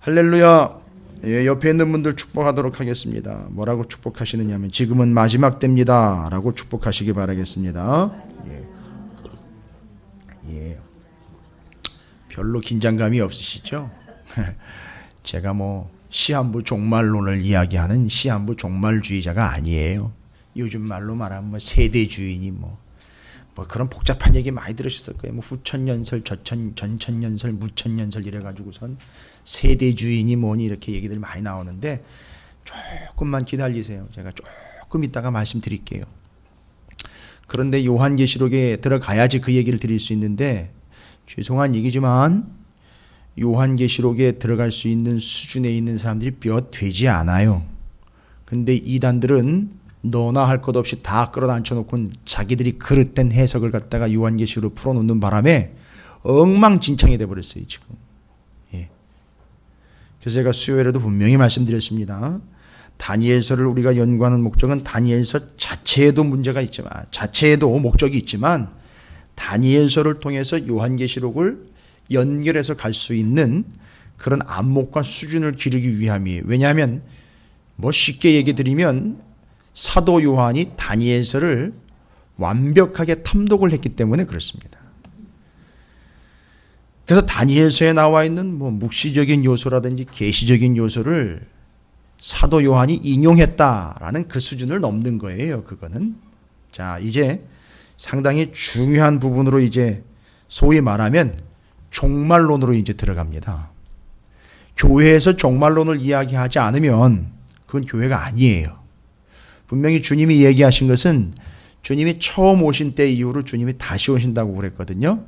할렐루야. 예, 옆에 있는 분들 축복하도록 하겠습니다. 뭐라고 축복하시느냐면 지금은 마지막 때입니다 라고 축복하시기 바라겠습니다. 예. 별로 긴장감이 없으시죠? 제가 시한부 종말론을 이야기하는 시한부 종말주의자가 아니에요. 요즘 말로 말하면 세대주의니 그런 복잡한 얘기 많이 들으셨을 거예요. 후천연설, 전천연설, 무천연설 이래가지고선 세대주의니 뭐니 이렇게 얘기들 많이 나오는데 조금만 기다리세요. 제가 조금 이따가 말씀드릴게요. 그런데 요한계시록에 들어가야지 그 얘기를 드릴 수 있는데 죄송한 얘기지만 요한계시록에 들어갈 수 있는 수준에 있는 사람들이 몇 되지 않아요. 근데 이단들은 너나 할 것 없이 다 끌어당겨놓고 자기들이 그릇된 해석을 갖다가 요한계시록으로 풀어놓는 바람에 엉망진창이 돼버렸어요 지금. 예. 그래서 제가 수요일에도 분명히 말씀드렸습니다. 다니엘서를 우리가 연구하는 목적은 다니엘서 자체에도 문제가 있지만, 자체에도 목적이 있지만 다니엘서를 통해서 요한계시록을 연결해서 갈 수 있는 그런 안목과 수준을 기르기 위함이에요. 왜냐하면 쉽게 얘기 드리면 사도 요한이 다니엘서를 완벽하게 탐독을 했기 때문에 그렇습니다. 그래서 다니엘서에 나와 있는 묵시적인 요소라든지 계시적인 요소를 사도 요한이 인용했다라는 그 수준을 넘는 거예요. 그거는. 자, 이제 상당히 중요한 부분으로 이제 소위 말하면 종말론으로 이제 들어갑니다. 교회에서 종말론을 이야기하지 않으면 그건 교회가 아니에요. 분명히 주님이 얘기하신 것은 주님이 처음 오신 때 이후로 주님이 다시 오신다고 그랬거든요.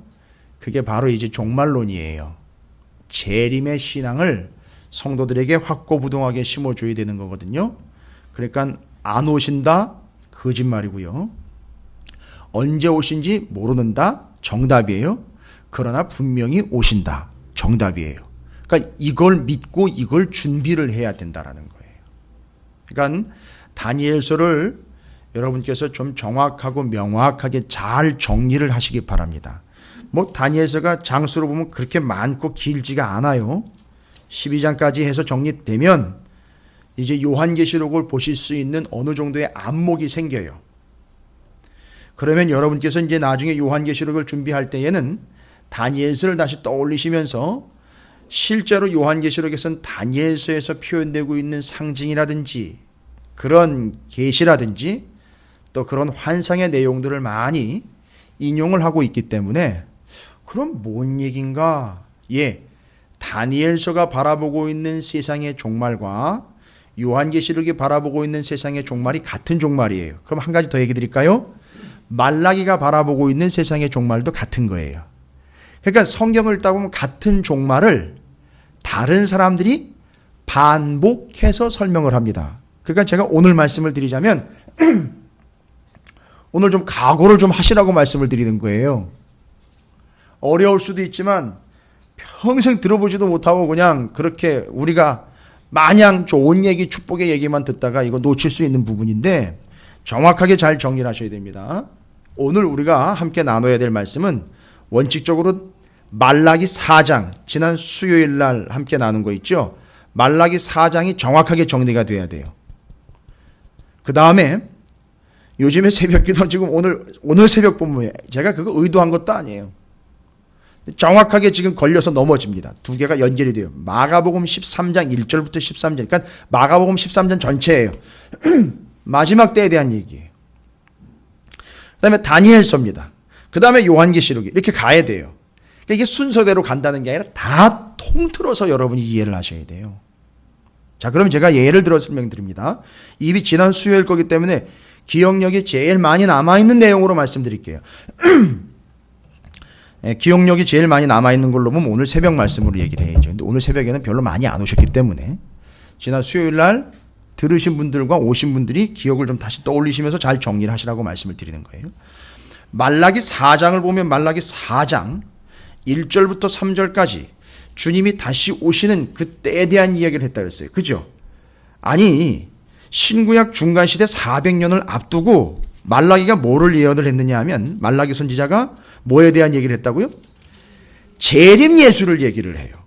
그게 바로 이제 종말론이에요. 재림의 신앙을 성도들에게 확고부동하게 심어줘야 되는 거거든요. 그러니까 안 오신다? 거짓말이고요. 언제 오신지 모르는다? 정답이에요. 그러나 분명히 오신다. 정답이에요. 그러니까 이걸 믿고 이걸 준비를 해야 된다라는 거예요. 그러니까 다니엘서를 여러분께서 좀 정확하고 명확하게 잘 정리를 하시기 바랍니다. 다니엘서가 장수로 보면 그렇게 많고 길지가 않아요. 12장까지 해서 정리되면 이제 요한계시록을 보실 수 있는 어느 정도의 안목이 생겨요. 그러면 여러분께서 이제 나중에 요한계시록을 준비할 때에는 다니엘서를 다시 떠올리시면서 실제로 요한계시록에서는 다니엘서에서 표현되고 있는 상징이라든지 그런 계시라든지 또 그런 환상의 내용들을 많이 인용을 하고 있기 때문에 그럼 뭔 얘기인가? 예, 다니엘서가 바라보고 있는 세상의 종말과 요한계시록이 바라보고 있는 세상의 종말이 같은 종말이에요. 그럼 한 가지 더 얘기 드릴까요? 말라기가 바라보고 있는 세상의 종말도 같은 거예요. 그러니까 성경을 읽다 보면 같은 종말을 다른 사람들이 반복해서 설명을 합니다. 그러니까 제가 오늘 말씀을 드리자면 오늘 좀 각오를 좀 하시라고 말씀을 드리는 거예요. 어려울 수도 있지만 평생 들어보지도 못하고 그냥 그렇게 우리가 마냥 좋은 얘기, 축복의 얘기만 듣다가 이거 놓칠 수 있는 부분인데 정확하게 잘 정리를 하셔야 됩니다. 오늘 우리가 함께 나눠야 될 말씀은 원칙적으로 말라기 4장, 지난 수요일 날 함께 나눈 거 있죠? 말라기 4장이 정확하게 정리가 돼야 돼요. 그 다음에 요즘에 새벽기도 지금 오늘 새벽 본문에 제가 그거 의도한 것도 아니에요. 정확하게 지금 걸려서 넘어집니다. 두 개가 연결이 돼요. 마가복음 13장 1절부터 13절. 그러니까 마가복음 13장 전체예요. 마지막 때에 대한 얘기예요. 그 다음에 다니엘서입니다. 그 다음에 요한계시록이 이렇게 가야 돼요. 그러니까 이게 순서대로 간다는 게 아니라 다 통틀어서 여러분이 이해를 하셔야 돼요. 자, 그럼 제가 예를 들어 설명드립니다. 이미 지난 수요일 거기 때문에 기억력이 제일 많이 남아있는 내용으로 말씀드릴게요. 기억력이 제일 많이 남아있는 걸로 보면 오늘 새벽 말씀으로 얘기를 해야죠. 근데 오늘 새벽에는 별로 많이 안 오셨기 때문에 지난 수요일 날 들으신 분들과 오신 분들이 기억을 좀 다시 떠올리시면서 잘 정리를 하시라고 말씀을 드리는 거예요. 말라기 4장을 보면 말라기 4장 1절부터 3절까지 주님이 다시 오시는 그 때에 대한 이야기를 했다 그랬어요. 그죠? 아니, 신구약 중간시대 400년을 앞두고 말라기가 뭐를 예언을 했느냐 하면 말라기 선지자가 뭐에 대한 얘기를 했다고요? 재림 예수를 얘기를 해요.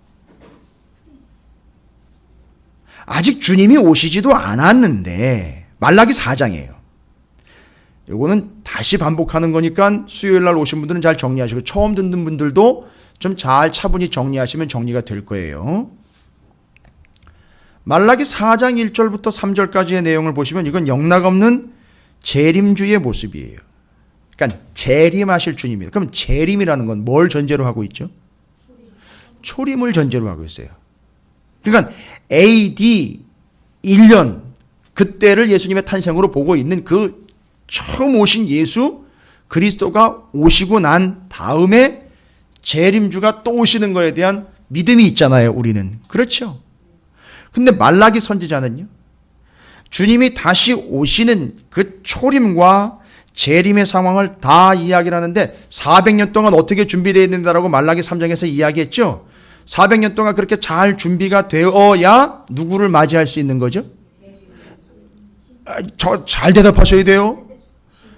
아직 주님이 오시지도 않았는데 말라기 4장이에요. 요거는 다시 반복하는 거니까 수요일 날 오신 분들은 잘 정리하시고 처음 듣는 분들도 좀 잘 차분히 정리하시면 정리가 될 거예요. 말라기 4장 1절부터 3절까지의 내용을 보시면 이건 영락없는 재림주의 모습이에요. 그러니까 재림하실 주님이에요. 그럼 재림이라는 건 뭘 전제로 하고 있죠? 초림을 전제로 하고 있어요. 그러니까 AD 1년 그때를 예수님의 탄생으로 보고 있는 그 처음 오신 예수 그리스도가 오시고 난 다음에 재림주가 또 오시는 거에 대한 믿음이 있잖아요, 우리는. 그렇죠? 근데 말라기 선지자는요, 주님이 다시 오시는 그 초림과 재림의 상황을 다 이야기를 하는데 400년 동안 어떻게 준비되어야 된다라고 말라기 3장에서 이야기했죠. 400년 동안 그렇게 잘 준비가 되어야 누구를 맞이할 수 있는 거죠? 잘 대답하셔야 돼요.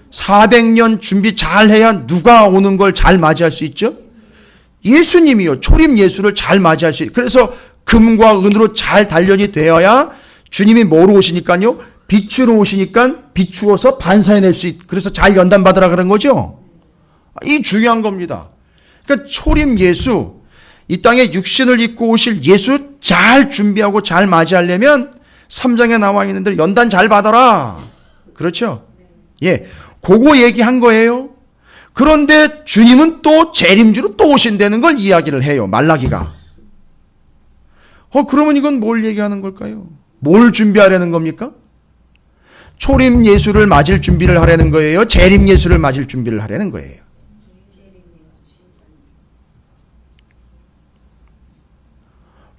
400년 준비 잘 해야 누가 오는 걸 잘 맞이할 수 있죠? 예수님이요. 초림 예수를 잘 맞이할 수 있어요. 그래서 금과 은으로 잘 단련이 되어야 주님이 뭐로 오시니까요? 빛으로 오시니까 비추어서 반사해낼 수 있, 그래서 잘 연단받으라 그런 거죠. 이 중요한 겁니다. 그러니까 초림 예수, 이 땅에 육신을 입고 오실 예수 잘 준비하고 잘 맞이하려면 3장에 나와 있는 대로 연단 잘 받아라. 그렇죠? 예, 그거 얘기한 거예요. 그런데 주님은 또 재림주로 또 오신다는 걸 이야기를 해요. 말라기가. 그러면 이건 뭘 얘기하는 걸까요? 뭘 준비하려는 겁니까? 초림 예수를 맞을 준비를 하려는 거예요? 재림 예수를 맞을 준비를 하려는 거예요?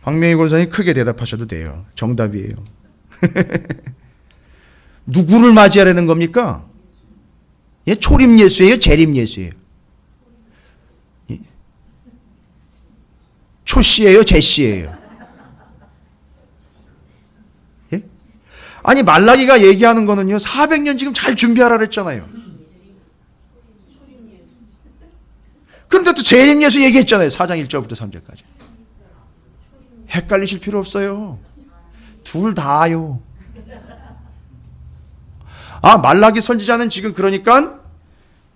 박명희 권사님 크게 대답하셔도 돼요. 정답이에요. 누구를 맞이하려는 겁니까? 예, 초림 예수예요? 재림 예수예요? 예? 초씨예요? 제씨예요? 예? 아니 말라기가 얘기하는 거는요 400년 지금 잘 준비하라 그랬잖아요. 그런데 또 재림 예수 얘기했잖아요. 4장 1절부터 3절까지. 헷갈리실 필요 없어요. 둘 다요. 말라기 선지자는 지금 그러니까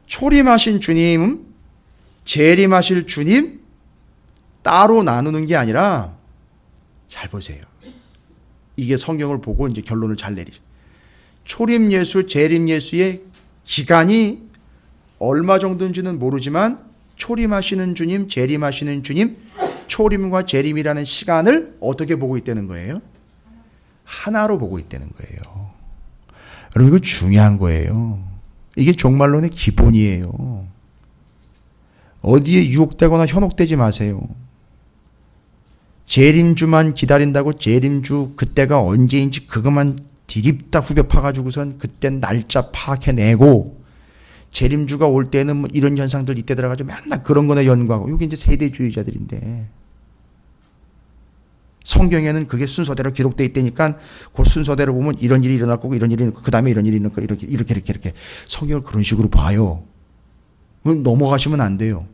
초림하신 주님, 재림하실 주님 따로 나누는 게 아니라 잘 보세요. 이게 성경을 보고 이제 결론을 잘 내리죠. 초림 예수, 재림 예수의 기간이 얼마 정도인지는 모르지만 초림하시는 주님, 재림하시는 주님, 초림과 재림이라는 시간을 어떻게 보고 있다는 거예요? 하나로 보고 있다는 거예요. 여러분 이거 중요한 거예요. 이게 종말론의 기본이에요. 어디에 유혹되거나 현혹되지 마세요. 재림주만 기다린다고 재림주 그때가 언제인지 그것만 디립다 후벼 파가지고선 그땐 날짜 파악해내고 재림주가 올 때는 뭐 이런 현상들 이때 들어가지고 맨날 그런 거나 연구하고 이게 이제 세대주의자들인데 성경에는 그게 순서대로 기록되어 있다니까 그 순서대로 보면 이런 일이 일어날 거고 이런 일이 일어날 거고 그 다음에 이런 일이 일어날 거고 이렇게 성경을 그런 식으로 봐요. 넘어가시면 안 돼요.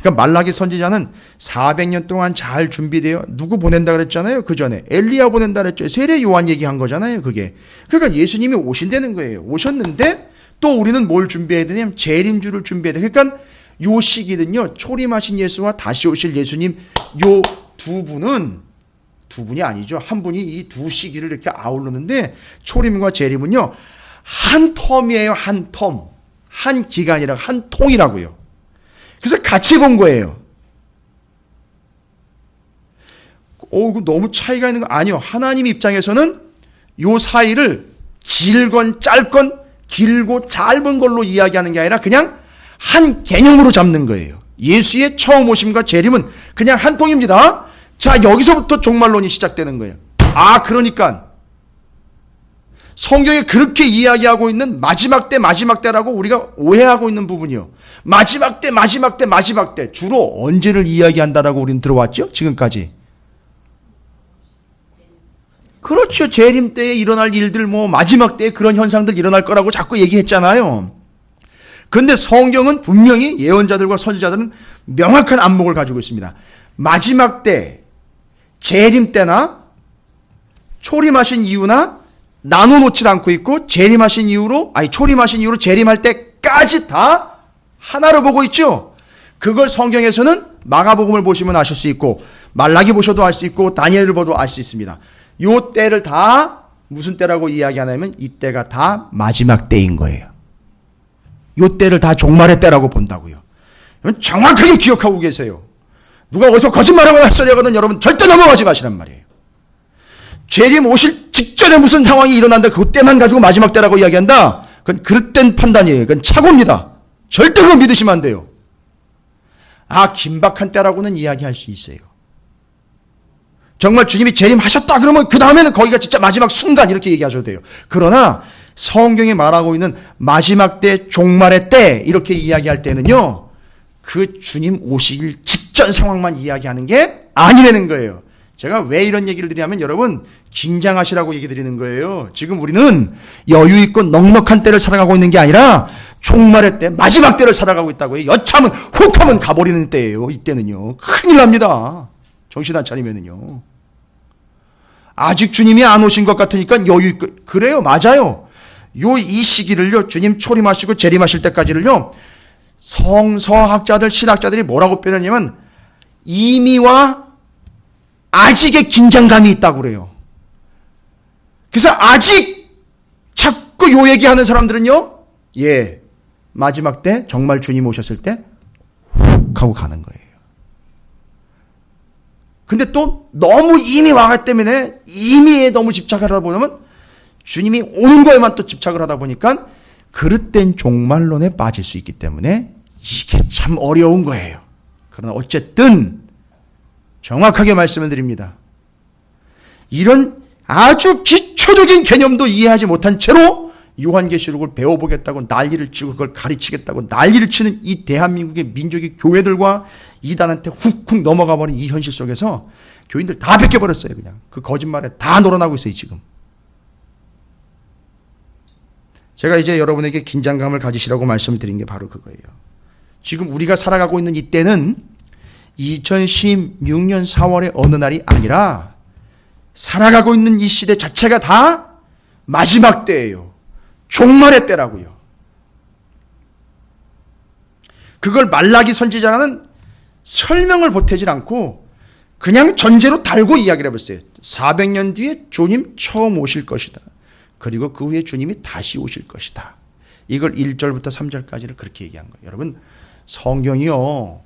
그러니까 말라기 선지자는 400년 동안 잘 준비되어 누구 보낸다 그랬잖아요. 그 전에 엘리야 보낸다 그랬죠. 세례 요한 얘기한 거잖아요. 그게. 그러니까 예수님이 오신다는 거예요. 오셨는데 또 우리는 뭘 준비해야 되냐면 재림주를 준비해야 돼. 그러니까 요 시기는요. 초림하신 예수와 다시 오실 예수님 요 두 분이 아니죠. 한 분이 이 두 시기를 이렇게 아우르는데 초림과 재림은요. 한 텀이에요. 한 텀. 한 기간이라 한 통이라고요. 그래서 같이 본 거예요. 너무 차이가 있는 거 아니요. 하나님 입장에서는 요 사이를 길건 짧건 길고 짧은 걸로 이야기하는 게 아니라 그냥 한 개념으로 잡는 거예요. 예수의 처음 오심과 재림은 그냥 한 통입니다. 자, 여기서부터 종말론이 시작되는 거예요. 그러니까 성경에 그렇게 이야기하고 있는 마지막 때라고 우리가 오해하고 있는 부분이요. 마지막 때 주로 언제를 이야기한다라고 우리는 들어왔죠? 지금까지. 그렇죠. 재림 때에 일어날 일들 마지막 때에 그런 현상들 일어날 거라고 자꾸 얘기했잖아요. 그런데 성경은 분명히 예언자들과 선지자들은 명확한 안목을 가지고 있습니다. 마지막 때, 재림 때나 초림하신 이유나 나눠놓지 않고 있고 재림하신 이유로 초림하신 이유로 재림할 때까지 다 하나로 보고 있죠. 그걸 성경에서는 마가복음을 보시면 아실 수 있고 말라기 보셔도 알 수 있고 다니엘을 봐도 알 수 있습니다. 요 때를 다 무슨 때라고 이야기하냐면 이 때가 다 마지막 때인 거예요. 요 때를 다 종말의 때라고 본다고요. 정확하게 기억하고 계세요. 누가 어디서 거짓말하고 헛소리하거든 여러분 절대 넘어가지 마시란 말이에요. 재림 오실 직전에 무슨 상황이 일어난다 그때만 가지고 마지막 때라고 이야기한다. 그건 그릇된 판단이에요. 그건 착오입니다. 절대 그거 믿으시면 안 돼요. 긴박한 때라고는 이야기할 수 있어요. 정말 주님이 재림하셨다 그러면 그 다음에는 거기가 진짜 마지막 순간 이렇게 얘기하셔도 돼요. 그러나 성경이 말하고 있는 마지막 때 종말의 때 이렇게 이야기할 때는요. 그 주님 오시길 직전 상황만 이야기하는 게 아니라는 거예요. 제가 왜 이런 얘기를 드리냐면 여러분 긴장하시라고 얘기 드리는 거예요. 지금 우리는 여유 있고 넉넉한 때를 살아가고 있는 게 아니라 종말의 때 마지막 때를 살아가고 있다고요. 여차하면 혹하면 가버리는 때예요. 이때는요. 큰일 납니다. 정신 안 차리면은요. 아직 주님이 안 오신 것 같으니까 여유 있고 그래요. 맞아요. 이 시기를요. 주님 초림하시고 재림하실 때까지를요. 성서학자들 신학자들이 뭐라고 표현하냐면 이미와 아직의 긴장감이 있다고 그래요. 그래서 아직 자꾸 요 얘기하는 사람들은요. 마지막 때 정말 주님 오셨을 때 훅 하고 가는 거예요. 근데 또 너무 이미 와가 때문에 이미에 너무 집착하다 보면 주님이 오는 거에만 또 집착을 하다 보니까 그릇된 종말론에 빠질 수 있기 때문에 이게 참 어려운 거예요. 그러나 어쨌든 정확하게 말씀을 드립니다. 이런 아주 기초적인 개념도 이해하지 못한 채로 요한계시록을 배워보겠다고 난리를 치고 그걸 가르치겠다고 난리를 치는 이 대한민국의 민족의 교회들과 이단한테 훅훅 넘어가 버린 이 현실 속에서 교인들 다 뺏겨버렸어요. 그냥 그 거짓말에 다 놀아나고 있어요. 지금 제가 이제 여러분에게 긴장감을 가지시라고 말씀을 드린 게 바로 그거예요. 지금 우리가 살아가고 있는 이때는 2016년 4월의 어느 날이 아니라 살아가고 있는 이 시대 자체가 다 마지막 때예요. 종말의 때라고요. 그걸 말라기 선지자는 설명을 보태질 않고 그냥 전제로 달고 이야기를 해봤어요. 400년 뒤에 주님 처음 오실 것이다. 그리고 그 후에 주님이 다시 오실 것이다. 이걸 1절부터 3절까지를 그렇게 얘기한 거예요. 여러분 성경이요.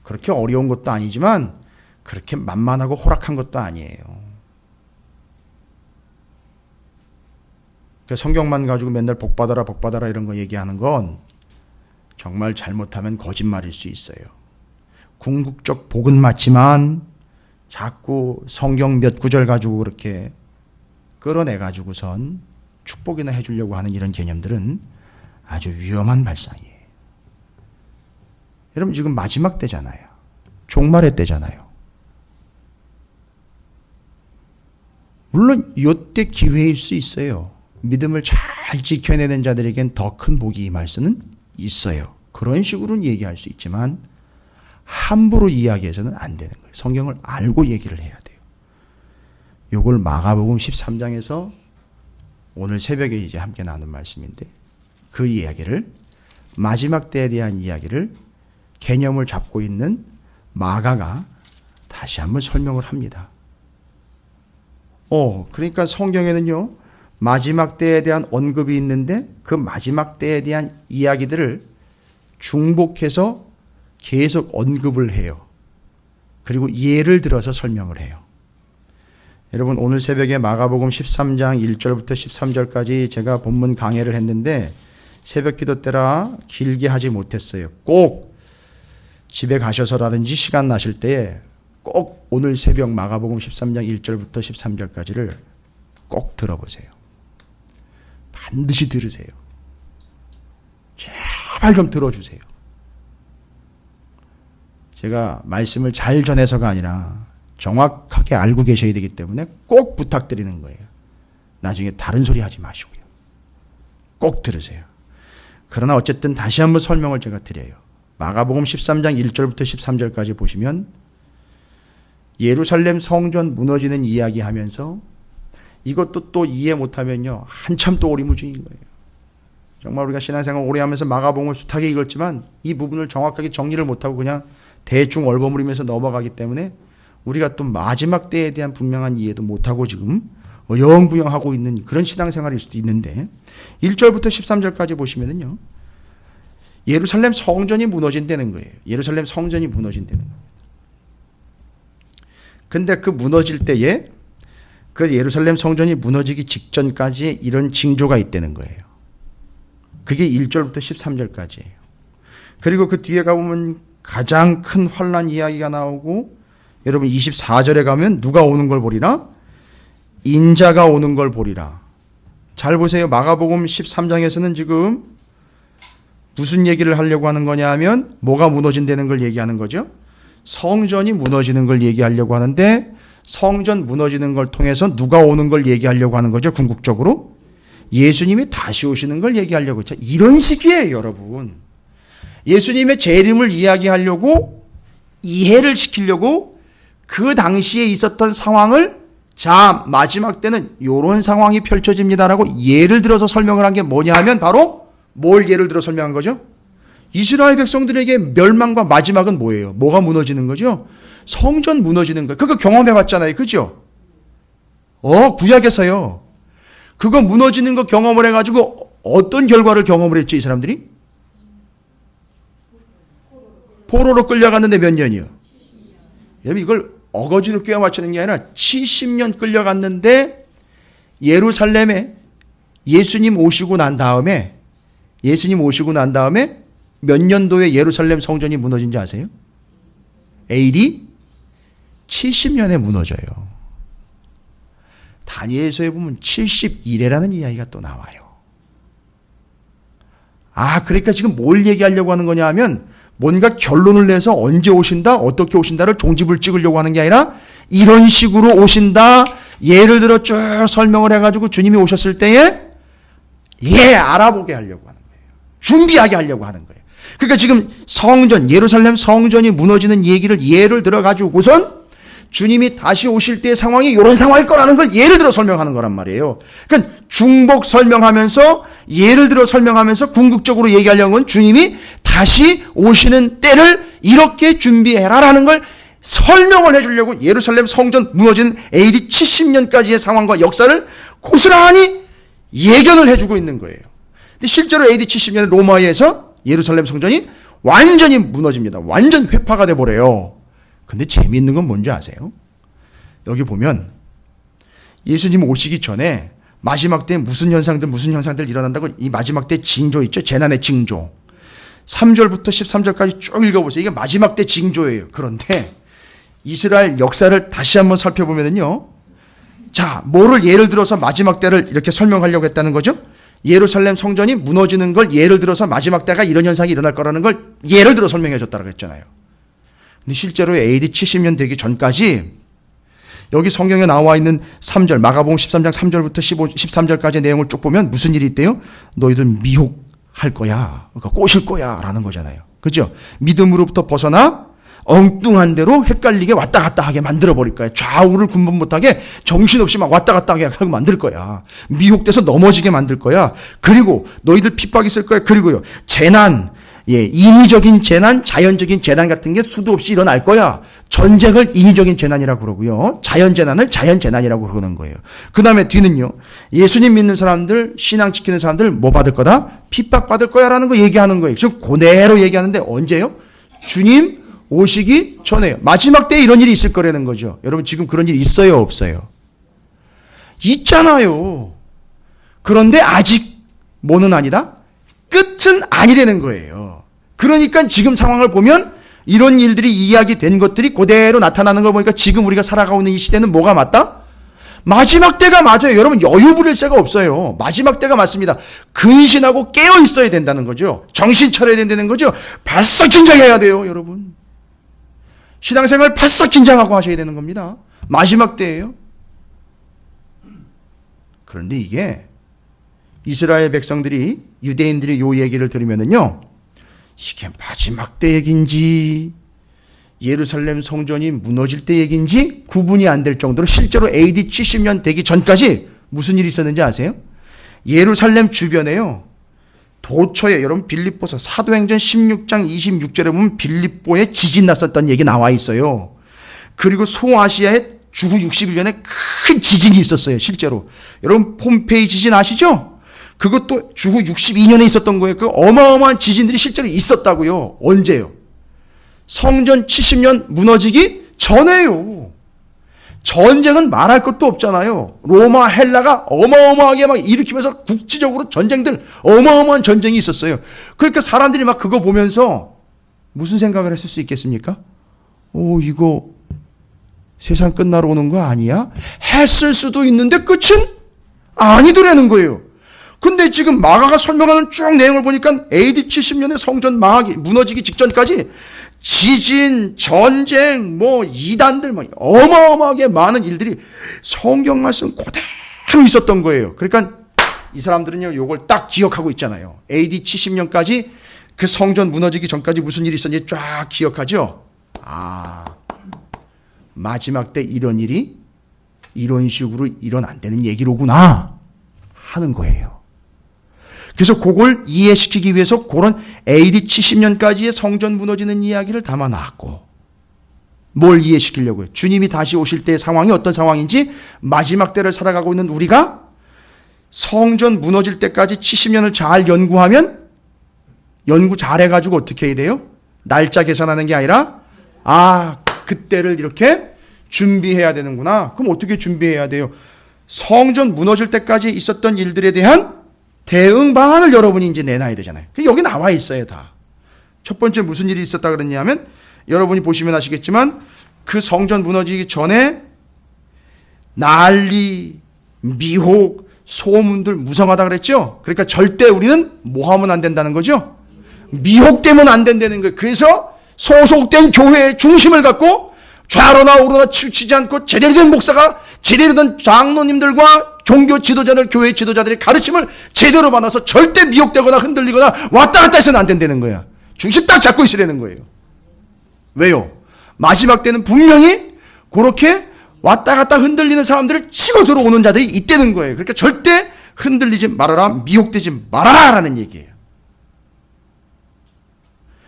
그렇게 어려운 것도 아니지만 그렇게 만만하고 호락한 것도 아니에요. 성경만 가지고 맨날 복받아라 복받아라 이런 거 얘기하는 건 정말 잘못하면 거짓말일 수 있어요. 궁극적 복은 맞지만 자꾸 성경 몇 구절 가지고 그렇게 끌어내가지고선 축복이나 해주려고 하는 이런 개념들은 아주 위험한 발상이에요. 여러분 지금 마지막 때잖아요. 종말의 때잖아요. 물론 이때 기회일 수 있어요. 믿음을 잘 지켜내는 자들에겐 더 큰 복이 임할 수는 있어요. 그런 식으로는 얘기할 수 있지만 함부로 이야기해서는 안 되는 거예요. 성경을 알고 얘기를 해야 돼요. 요걸 마가복음 13장에서 오늘 새벽에 이제 함께 나눈 말씀인데 그 이야기를 마지막 때에 대한 이야기를 개념을 잡고 있는 마가가 다시 한번 설명을 합니다. 그러니까 성경에는요. 마지막 때에 대한 언급이 있는데 그 마지막 때에 대한 이야기들을 중복해서 계속 언급을 해요. 그리고 예를 들어서 설명을 해요. 여러분 오늘 새벽에 마가복음 13장 1절부터 13절까지 제가 본문 강해를 했는데 새벽 기도 때라 길게 하지 못했어요. 꼭 집에 가셔서라든지 시간 나실 때에 꼭 오늘 새벽 마가복음 13장 1절부터 13절까지를 꼭 들어보세요. 반드시 들으세요. 제발 좀 들어주세요. 제가 말씀을 잘 전해서가 아니라 정확하게 알고 계셔야 되기 때문에 꼭 부탁드리는 거예요. 나중에 다른 소리 하지 마시고요. 꼭 들으세요. 그러나 어쨌든 다시 한번 설명을 제가 드려요. 마가복음 13장 1절부터 13절까지 보시면 예루살렘 성전 무너지는 이야기하면서 이것도 또 이해 못하면요, 한참 또 오리무중인 거예요. 정말 우리가 신앙생활 오래 하면서 마가복음을 숱하게 읽었지만 이 부분을 정확하게 정리를 못하고 그냥 대충 얼버무리면서 넘어가기 때문에 우리가 또 마지막 때에 대한 분명한 이해도 못하고 지금 어영부영하고 있는 그런 신앙생활일 수도 있는데, 1절부터 13절까지 보시면은요, 예루살렘 성전이 무너진다는 거예요. 예루살렘 성전이 무너진다는 거예요. 근데 그 무너질 때에 그 예루살렘 성전이 무너지기 직전까지 이런 징조가 있다는 거예요. 그게 1절부터 13절까지예요. 그리고 그 뒤에 가보면 가장 큰 환난 이야기가 나오고, 여러분 24절에 가면 누가 오는 걸 보리라? 인자가 오는 걸 보리라. 잘 보세요. 마가복음 13장에서는 지금 무슨 얘기를 하려고 하는 거냐 하면 뭐가 무너진다는 걸 얘기하는 거죠. 성전이 무너지는 걸 얘기하려고 하는데, 성전 무너지는 걸 통해서 누가 오는 걸 얘기하려고 하는 거죠. 궁극적으로 예수님이 다시 오시는 걸 얘기하려고. 자, 이런 식이에요, 여러분. 예수님의 재림을 이야기하려고, 이해를 시키려고 그 당시에 있었던 상황을, 자, 마지막 때는 이런 상황이 펼쳐집니다라고 예를 들어서 설명을 한 게 뭐냐 하면 바로 뭘 예를 들어 설명한 거죠? 이스라엘 백성들에게 멸망과 마지막은 뭐예요? 뭐가 무너지는 거죠? 성전 무너지는 거예요. 그거 경험해 봤잖아요. 그죠? 구약에서요. 그거 무너지는 거 경험을 해가지고 어떤 결과를 경험을 했죠, 이 사람들이? 포로로 끌려갔는데 몇 년이요? 여러분, 이걸 어거지로 꿰어 맞추는 게 아니라 70년 끌려갔는데 예루살렘에 예수님 오시고 난 다음에 몇 년도에 예루살렘 성전이 무너진지 아세요? AD 70년에 무너져요. 다니엘서에 보면 71회라는 이야기가 또 나와요. 그러니까 지금 뭘 얘기하려고 하는 거냐 하면, 뭔가 결론을 내서 언제 오신다, 어떻게 오신다를 종집을 찍으려고 하는 게 아니라 이런 식으로 오신다, 예를 들어 쭉 설명을 해가지고 주님이 오셨을 때에 알아보게 하려고 하는 거예요. 준비하게 하려고 하는 거예요. 그러니까 지금 성전, 예루살렘 성전이 무너지는 얘기를 예를 들어가지고 우선 주님이 다시 오실 때의 상황이 이런 상황일 거라는 걸 예를 들어 설명하는 거란 말이에요. 그러니까 중복 설명하면서, 예를 들어 설명하면서 궁극적으로 얘기하려는 건 주님이 다시 오시는 때를 이렇게 준비해라라는 걸 설명을 해주려고 예루살렘 성전 무너진 AD 70년까지의 상황과 역사를 고스란히 예견을 해주고 있는 거예요. 근데 실제로 AD 70년에 로마에서 예루살렘 성전이 완전히 무너집니다. 완전 회파가 돼버려요. 근데 재미있는 건 뭔지 아세요? 여기 보면 예수님 오시기 전에 마지막 때 무슨 현상들 일어난다고, 이 마지막 때 징조 있죠? 재난의 징조. 3절부터 13절까지 쭉 읽어보세요. 이게 마지막 때 징조예요. 그런데 이스라엘 역사를 다시 한번 살펴보면요, 자, 뭐를 예를 들어서 마지막 때를 이렇게 설명하려고 했다는 거죠? 예루살렘 성전이 무너지는 걸 예를 들어서 마지막 때가 이런 현상이 일어날 거라는 걸 예를 들어 설명해 줬다고 했잖아요. 근데 실제로 AD 70년 되기 전까지 여기 성경에 나와 있는 3절, 마가복음 13장 3절부터 13절까지 내용을 쭉 보면 무슨 일이 있대요? 너희들 미혹할 거야. 그러니까 꼬실 거야. 라는 거잖아요. 그죠? 믿음으로부터 벗어나 엉뚱한 대로 헷갈리게 왔다 갔다 하게 만들어 버릴 거야. 좌우를 구분 못하게 정신없이 막 왔다 갔다 하게 만들 거야. 미혹돼서 넘어지게 만들 거야. 그리고 너희들 핍박 있을 거야. 그리고요, 재난, 인위적인 재난, 자연적인 재난 같은 게 수도 없이 일어날 거야. 전쟁을 인위적인 재난이라고 그러고요, 자연재난을 자연재난이라고 그러는 거예요. 그 다음에 뒤는요, 예수님 믿는 사람들, 신앙 지키는 사람들 뭐 받을 거다? 핍박 받을 거야 라는 거 얘기하는 거예요. 지금 그대로 얘기하는데 언제요? 주님 오시기 전에요. 마지막 때에 이런 일이 있을 거라는 거죠. 여러분, 지금 그런 일이 있어요, 없어요? 있잖아요. 그런데 아직 뭐는 아니다? 끝은 아니라는 거예요. 그러니까 지금 상황을 보면 이런 일들이 이야기된 것들이 그대로 나타나는 걸 보니까 지금 우리가 살아가고 있는 이 시대는 뭐가 맞다? 마지막 때가 맞아요. 여러분, 여유 부릴 새가 없어요. 마지막 때가 맞습니다. 근신하고 깨어 있어야 된다는 거죠. 정신 차려야 된다는 거죠. 바싹 긴장해야 돼요, 여러분. 신앙생활 바싹 긴장하고 하셔야 되는 겁니다. 마지막 때예요. 그런데 이게 이스라엘 백성들이, 유대인들이 요 얘기를 들으면은요, 이게 마지막 때 얘기인지 예루살렘 성전이 무너질 때 얘기인지 구분이 안 될 정도로 실제로 AD 70년 되기 전까지 무슨 일이 있었는지 아세요? 예루살렘 주변에요. 도처에 여러분 빌립보서 사도행전 16장 26절에 보면 빌립보에 지진 났었다는 얘기 나와 있어요. 그리고 소아시아에 주후 61년에 큰 지진이 있었어요. 실제로. 여러분 폼페이 지진 아시죠? 그것도 주후 62년에 있었던 거예요. 그 어마어마한 지진들이 실제로 있었다고요. 언제요? 성전 70년 무너지기 전에요. 전쟁은 말할 것도 없잖아요. 로마, 헬라가 어마어마하게 막 일으키면서 국지적으로 전쟁들, 어마어마한 전쟁이 있었어요. 그러니까 사람들이 막 그거 보면서 무슨 생각을 했을 수 있겠습니까? 이거 세상 끝나러 오는 거 아니야? 했을 수도 있는데 끝은 아니더라는 거예요. 근데 지금 마가가 설명하는 쭉 내용을 보니까 AD 70년에 성전 망하기, 무너지기 직전까지 지진, 전쟁, 이단들, 어마어마하게 많은 일들이 성경 말씀 그대로 있었던 거예요. 그러니까 이 사람들은요, 요걸 딱 기억하고 있잖아요. AD 70년까지 그 성전 무너지기 전까지 무슨 일이 있었는지 쫙 기억하죠? 마지막 때 이런 일이 이런 식으로 일어난다는 얘기로구나 하는 거예요. 그래서 그걸 이해시키기 위해서 그런 AD 70년까지의 성전 무너지는 이야기를 담아놨고, 뭘 이해시키려고요? 주님이 다시 오실 때의 상황이 어떤 상황인지, 마지막 때를 살아가고 있는 우리가 성전 무너질 때까지 70년을 잘 연구하면, 연구 잘해가지고 어떻게 해야 돼요? 날짜 계산하는 게 아니라 그때를 이렇게 준비해야 되는구나. 그럼 어떻게 준비해야 돼요? 성전 무너질 때까지 있었던 일들에 대한 대응 방안을 여러분이 이제 내놔야 되잖아요. 여기 나와 있어요, 다. 첫 번째 무슨 일이 있었다 그랬냐면, 여러분이 보시면 아시겠지만, 그 성전 무너지기 전에 난리, 미혹, 소문들 무성하다 그랬죠? 그러니까 절대 우리는 뭐 하면 안 된다는 거죠? 미혹되면 안 된다는 거예요. 그래서 소속된 교회의 중심을 갖고 좌로나 우로나 치우치지 않고 제대로 된 목사가 제대로 된 장로님들과 종교 지도자들, 교회 지도자들의 가르침을 제대로 받아서 절대 미혹되거나 흔들리거나 왔다 갔다 해서는 안 된다는 거야. 중심 딱 잡고 있으라는 거예요. 왜요? 마지막 때는 분명히 그렇게 왔다 갔다 흔들리는 사람들을 치고 들어오는 자들이 있다는 거예요. 그러니까 절대 흔들리지 말아라, 미혹되지 말아라 라는 얘기예요.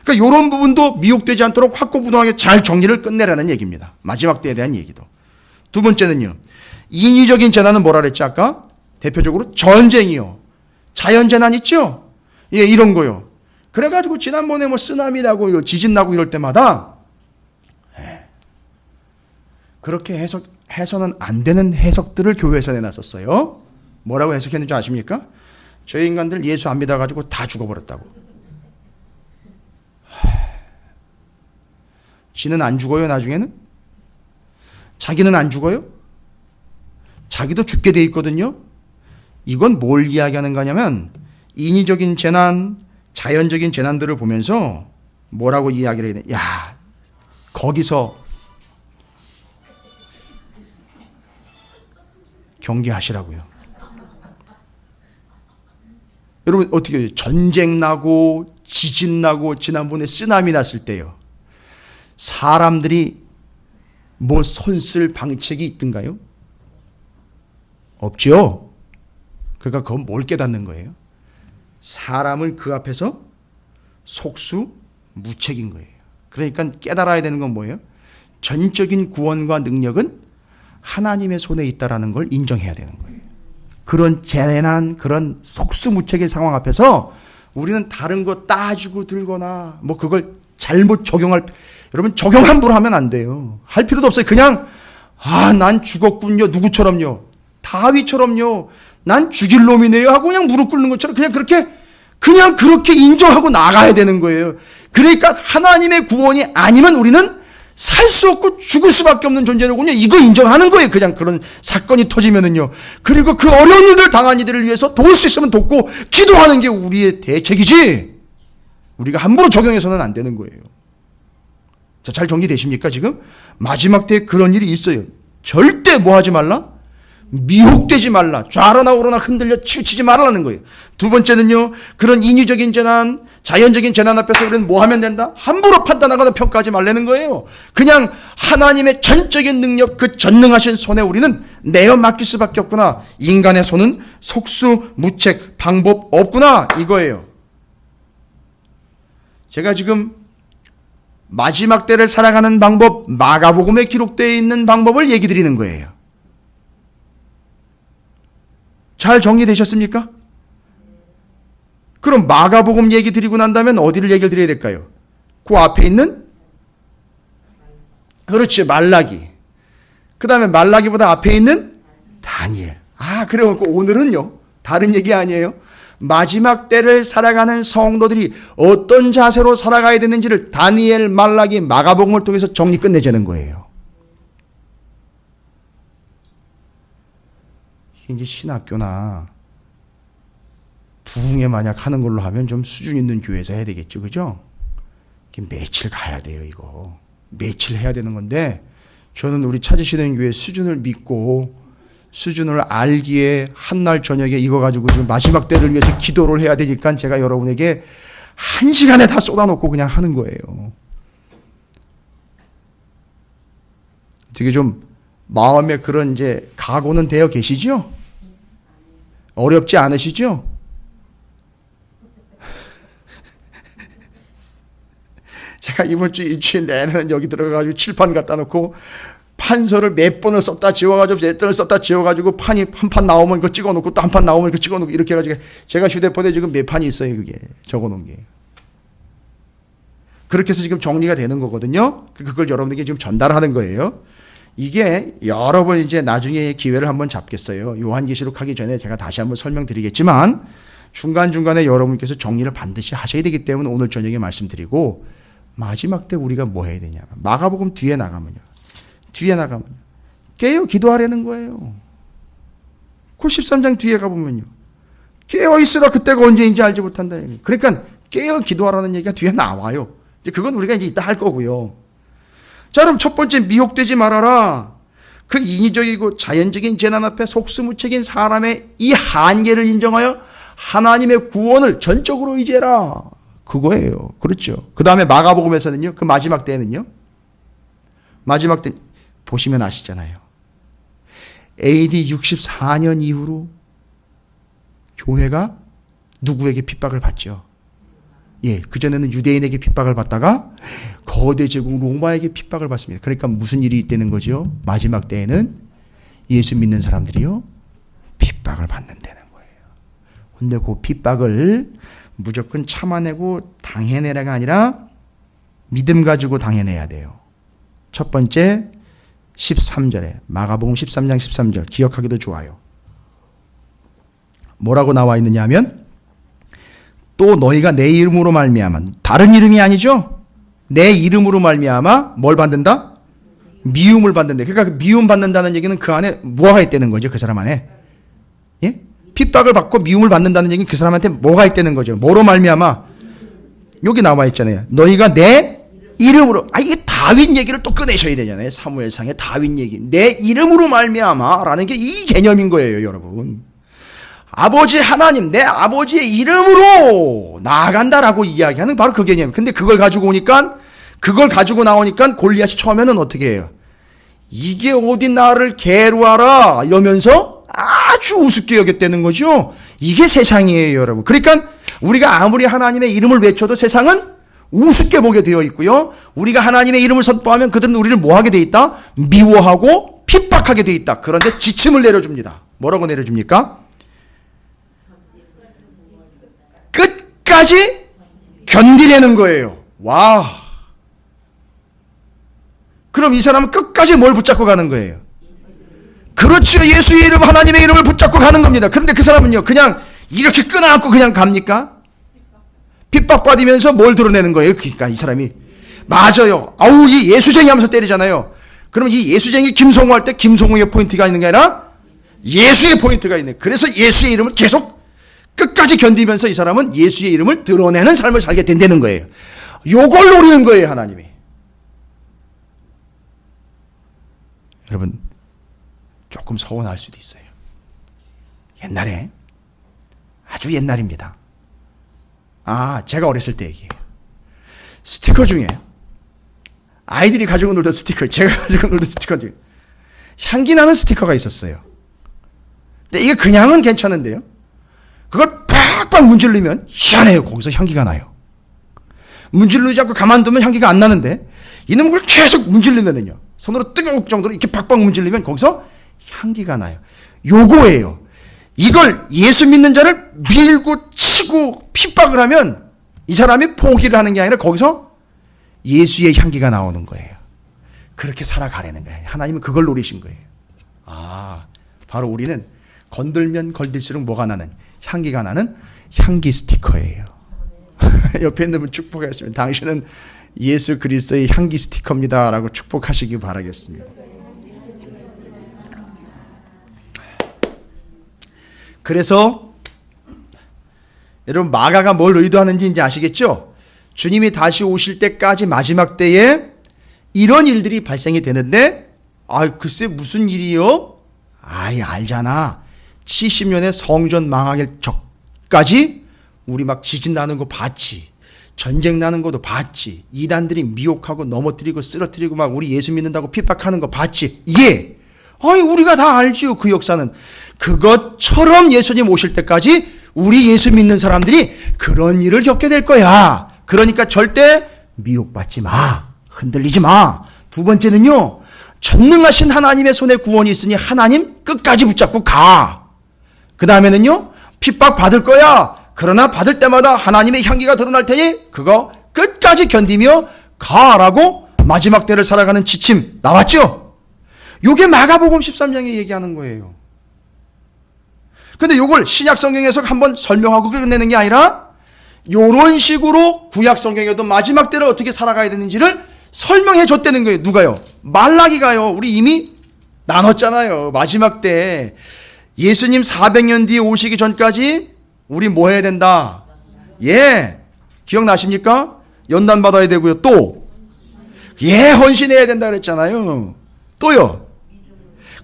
그러니까 이런 부분도 미혹되지 않도록 확고부동하게 잘 정리를 끝내라는 얘기입니다. 마지막 때에 대한 얘기도. 두 번째는요, 인위적인 재난은 뭐라 그랬지 아까? 대표적으로 전쟁이요. 자연재난 있죠? 이런 거요. 그래가지고 지난번에 쓰나미 나고 지진 나고 이럴 때마다 그렇게 해서는 안 되는 해석들을 교회에서 내놨었어요. 뭐라고 해석했는지 아십니까? 저희 인간들 예수 안 믿어가지고 다 죽어버렸다고. 지는 안 죽어요, 나중에는? 자기는 안 죽어요? 자기도 죽게 돼 있거든요. 이건 뭘 이야기하는 거냐면, 인위적인 재난, 자연적인 재난들을 보면서 뭐라고 이야기를 해야 돼? 야, 거기서 경계하시라고요. 여러분 어떻게 해요? 전쟁 나고 지진 나고 지난번에 쓰나미 났을 때요. 사람들이 뭐 손쓸 방책이 있던가요? 없죠. 그러니까 그건 뭘 깨닫는 거예요? 사람을 그 앞에서 속수무책인 거예요. 그러니까 깨달아야 되는 건 뭐예요? 전적인 구원과 능력은 하나님의 손에 있다라는 걸 인정해야 되는 거예요. 그런 재난, 그런 속수무책의 상황 앞에서 우리는 다른 거 따지고 들거나 뭐 그걸 잘못 적용할, 여러분 적용 함부로 하면 안 돼요. 할 필요도 없어요. 그냥 난 죽었군요. 누구처럼요? 다윗처럼요. 난 죽일 놈이네요 하고 그냥 무릎 꿇는 것처럼 그냥 그렇게 인정하고 나가야 되는 거예요. 그러니까 하나님의 구원이 아니면 우리는 살 수 없고 죽을 수밖에 없는 존재로군요. 이거 인정하는 거예요. 그냥 그런 사건이 터지면은요. 그리고 그 어려운 일들 당한 이들을 위해서 도울 수 있으면 돕고 기도하는 게 우리의 대책이지. 우리가 함부로 적용해서는 안 되는 거예요. 자, 잘 정리되십니까 지금? 마지막 때에 그런 일이 있어요. 절대 뭐 하지 말라? 미혹되지 말라. 좌로나 우로나 흔들려 치우치지 말라는 거예요. 두 번째는요, 그런 인위적인 재난, 자연적인 재난 앞에서 우리는 뭐 하면 된다? 함부로 판단하거나 평가하지 말라는 거예요. 그냥 하나님의 전적인 능력, 그 전능하신 손에 우리는 내어 맡길 수밖에 없구나. 인간의 손은 속수무책, 방법 없구나, 이거예요. 제가 지금 마지막 때를 살아가는 방법, 마가복음에 기록되어 있는 방법을 얘기 드리는 거예요. 잘 정리되셨습니까? 그럼 마가복음 얘기 드리고 난 다음에 어디를 얘기를 드려야 될까요? 그 앞에 있는? 그렇지, 말라기. 그 다음에 말라기보다 앞에 있는? 다니엘. 그래요. 오늘은요, 다른 얘기 아니에요. 마지막 때를 살아가는 성도들이 어떤 자세로 살아가야 되는지를 다니엘, 말라기, 마가복음을 통해서 정리 끝내자는 거예요. 이제 신학교나 부흥회 만약 하는 걸로 하면 좀 수준 있는 교회에서 해야 되겠죠. 그죠? 며칠 가야 돼요, 이거. 며칠 해야 되는 건데, 저는 우리 찾으시는 교회 수준을 믿고, 수준을 알기에 한날 저녁에 이거 가지고 지금 마지막 때를 위해서 기도를 해야 되니까 제가 여러분에게 1시간에 다 쏟아놓고 그냥 하는 거예요. 되게 좀 마음에 그런 이제 각오는 되어 계시죠? 어렵지 않으시죠? 제가 이번 주 일주일 내내는 여기 들어가가지고 칠판 갖다 놓고 판서를 몇 번을 썼다 지워가지고 몇 번을 썼다 지워가지고 판이 한 판 나오면 이거 찍어놓고 또 한 판 나오면 이거 찍어놓고 이렇게 해가지고 제가 휴대폰에 지금 몇 판이 있어요. 그게 적어놓은 게. 그렇게 해서 지금 정리가 되는 거거든요. 그걸 여러분에게 지금 전달하는 거예요. 이게 여러 번 이제 나중에 기회를 한번 잡겠어요. 요한계시록 하기 전에 제가 다시 한번 설명드리겠지만 중간중간에 여러분께서 정리를 반드시 하셔야 되기 때문에 오늘 저녁에 말씀드리고 마지막 때 우리가 뭐 해야 되냐. 마가복음 뒤에 나가면요. 깨어 기도하라는 거예요. 그 13장 뒤에 가보면요. 깨어 있으라 그때가 언제인지 알지 못한다. 그러니까 깨어 기도하라는 얘기가 뒤에 나와요. 이제 그건 우리가 이제 이따 할 거고요. 자, 그럼 첫 번째 미혹되지 말아라. 그 인위적이고 자연적인 재난 앞에 속수무책인 사람의 이 한계를 인정하여 하나님의 구원을 전적으로 의지해라. 그거예요. 그렇죠. 그 다음에 마가복음에서는요. 그 마지막 때는요. 마지막 때 보시면 아시잖아요. AD 64년 이후로 교회가 누구에게 핍박을 받죠? 그전에는 유대인에게 핍박을 받다가 거대 제국 로마에게 핍박을 받습니다. 그러니까 무슨 일이 있다는 거죠? 마지막 때에는 예수 믿는 사람들이요, 핍박을 받는다는 거예요. 근데 그 핍박을 무조건 참아내고 당해내라가 아니라 믿음 가지고 당해내야 돼요. 첫 번째 13절에 마가복음 13장 13절 기억하기도 좋아요. 뭐라고 나와 있느냐 하면 또 너희가 내 이름으로 말미암아, 다른 이름이 아니죠. 내 이름으로 말미암아 뭘 받는다? 미움을 받는다. 그러니까 미움 받는다는 얘기는 그 안에 뭐가 있다는 거죠? 그 사람 안에. 핍박을 받고 미움을 받는다는 얘기는 그 사람한테 뭐가 있다는 거죠. 뭐로 말미암아? 여기 나와 있잖아요. 너희가 내 이름으로. 이게 다윗 얘기를 또 꺼내셔야 되잖아요. 사무엘상의 다윗 얘기. 내 이름으로 말미암아라는 게 이 개념인 거예요, 여러분. 아버지 하나님, 내 아버지의 이름으로 나아간다라고 이야기하는 바로 그 개념. 근데 그걸 가지고 나오니까 골리앗이 처음에는 어떻게 해요? 이게 어디 나를 괴로워하라 이러면서 아주 우습게 여겼다는 거죠. 이게 세상이에요, 여러분. 그러니까 우리가 아무리 하나님의 이름을 외쳐도 세상은 우습게 보게 되어 있고요. 우리가 하나님의 이름을 선포하면 그들은 우리를 뭐하게 돼 있다? 미워하고 핍박하게 돼 있다. 그런데 지침을 내려줍니다. 뭐라고 내려줍니까? 끝까지 견디려는 거예요. 와. 그럼 이 사람은 끝까지 뭘 붙잡고 가는 거예요? 그렇죠. 예수의 이름, 하나님의 이름을 붙잡고 가는 겁니다. 그런데 그 사람은요, 그냥 이렇게 끊어안고 그냥 갑니까? 핍박받으면서 뭘 드러내는 거예요? 그러니까 이 사람이. 맞아요. 이 예수쟁이 하면서 때리잖아요. 그러면 이 예수쟁이 김성호 할 때 김성호의 포인트가 있는 게 아니라 예수의 포인트가 있네. 그래서 예수의 이름을 계속 끝까지 견디면서 이 사람은 예수의 이름을 드러내는 삶을 살게 된다는 거예요. 요걸 노리는 거예요, 하나님이. 여러분, 조금 서운할 수도 있어요. 옛날에, 아주 옛날입니다. 제가 어렸을 때 얘기예요. 스티커 중에 아이들이 가지고 놀던 스티커, 제가 가지고 놀던 스티커 중에 향기 나는 스티커가 있었어요. 근데 이게 그냥은 괜찮은데요. 그걸 팍팍 문질르면 희한해요. 거기서 향기가 나요. 문질르지 않고 가만두면 향기가 안 나는데 이놈을 걸 계속 문질르면은요. 손으로 뜨거울 정도로 이렇게 팍팍 문질르면 거기서 향기가 나요. 요거예요. 이걸 예수 믿는 자를 밀고 치고 핍박을 하면 이 사람이 포기를 하는 게 아니라 거기서 예수의 향기가 나오는 거예요. 그렇게 살아가려는 거예요. 하나님은 그걸 노리신 거예요. 바로 우리는 건들면 건들수록 뭐가 나는? 향기가 나는 향기 스티커예요. 옆에 있는 분 축복하겠습니다. 당신은 예수 그리스도의 향기 스티커입니다. 라고 축복하시기 바라겠습니다. 그래서 여러분 마가가 뭘 의도하는지 이제 아시겠죠? 주님이 다시 오실 때까지 마지막 때에 이런 일들이 발생이 되는데 글쎄 무슨 일이요? 알잖아. 70년의 성전 망하기 전까지 우리 막 지진 나는 거 봤지. 전쟁 나는 것도 봤지. 이단들이 미혹하고 넘어뜨리고 쓰러뜨리고 막 우리 예수 믿는다고 핍박하는 거 봤지. 예. 우리가 다 알지요. 그 역사는. 그것처럼 예수님 오실 때까지 우리 예수 믿는 사람들이 그런 일을 겪게 될 거야. 그러니까 절대 미혹받지 마. 흔들리지 마. 두 번째는요. 전능하신 하나님의 손에 구원이 있으니 하나님 끝까지 붙잡고 가. 그 다음에는요. 핍박 받을 거야. 그러나 받을 때마다 하나님의 향기가 드러날 테니 그거 끝까지 견디며 가라고 마지막 때를 살아가는 지침 나왔죠? 요게 마가복음 13장에 얘기하는 거예요. 근데 요걸 신약 성경에서 한번 설명하고 끝내는 게 아니라 요런 식으로 구약 성경에도 마지막 때를 어떻게 살아가야 되는지를 설명해 줬다는 거예요. 누가요? 말라기가요. 우리 이미 나눴잖아요. 마지막 때 예수님 400년 뒤에 오시기 전까지 우리 뭐 해야 된다? 기억나십니까? 연단 받아야 되고요. 또 헌신해야 된다 그랬잖아요. 또요.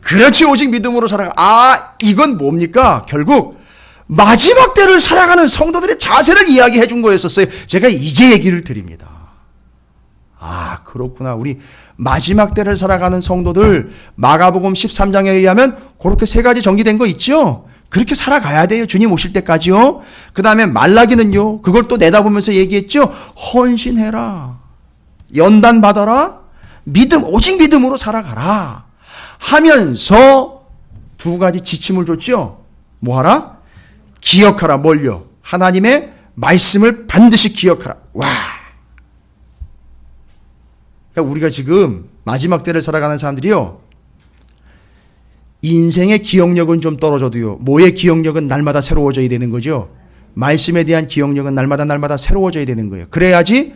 그렇지. 오직 믿음으로 살아가. 이건 뭡니까? 결국 마지막 때를 살아가는 성도들의 자세를 이야기해 준 거였었어요. 제가 이제 얘기를 드립니다. 그렇구나. 우리 마지막 때를 살아가는 성도들 마가복음 13장에 의하면 그렇게 세 가지 정리된 거 있죠? 그렇게 살아가야 돼요. 주님 오실 때까지요. 그 다음에 말라기는요. 그걸 또 내다보면서 얘기했죠. 헌신해라. 연단 받아라. 오직 믿음으로 살아가라. 하면서 두 가지 지침을 줬죠. 뭐하라? 기억하라. 뭘요? 하나님의 말씀을 반드시 기억하라. 그러니까 우리가 지금 마지막 때를 살아가는 사람들이요. 인생의 기억력은 좀 떨어져도요. 뭐의 기억력은 날마다 새로워져야 되는 거죠. 말씀에 대한 기억력은 날마다 새로워져야 되는 거예요. 그래야지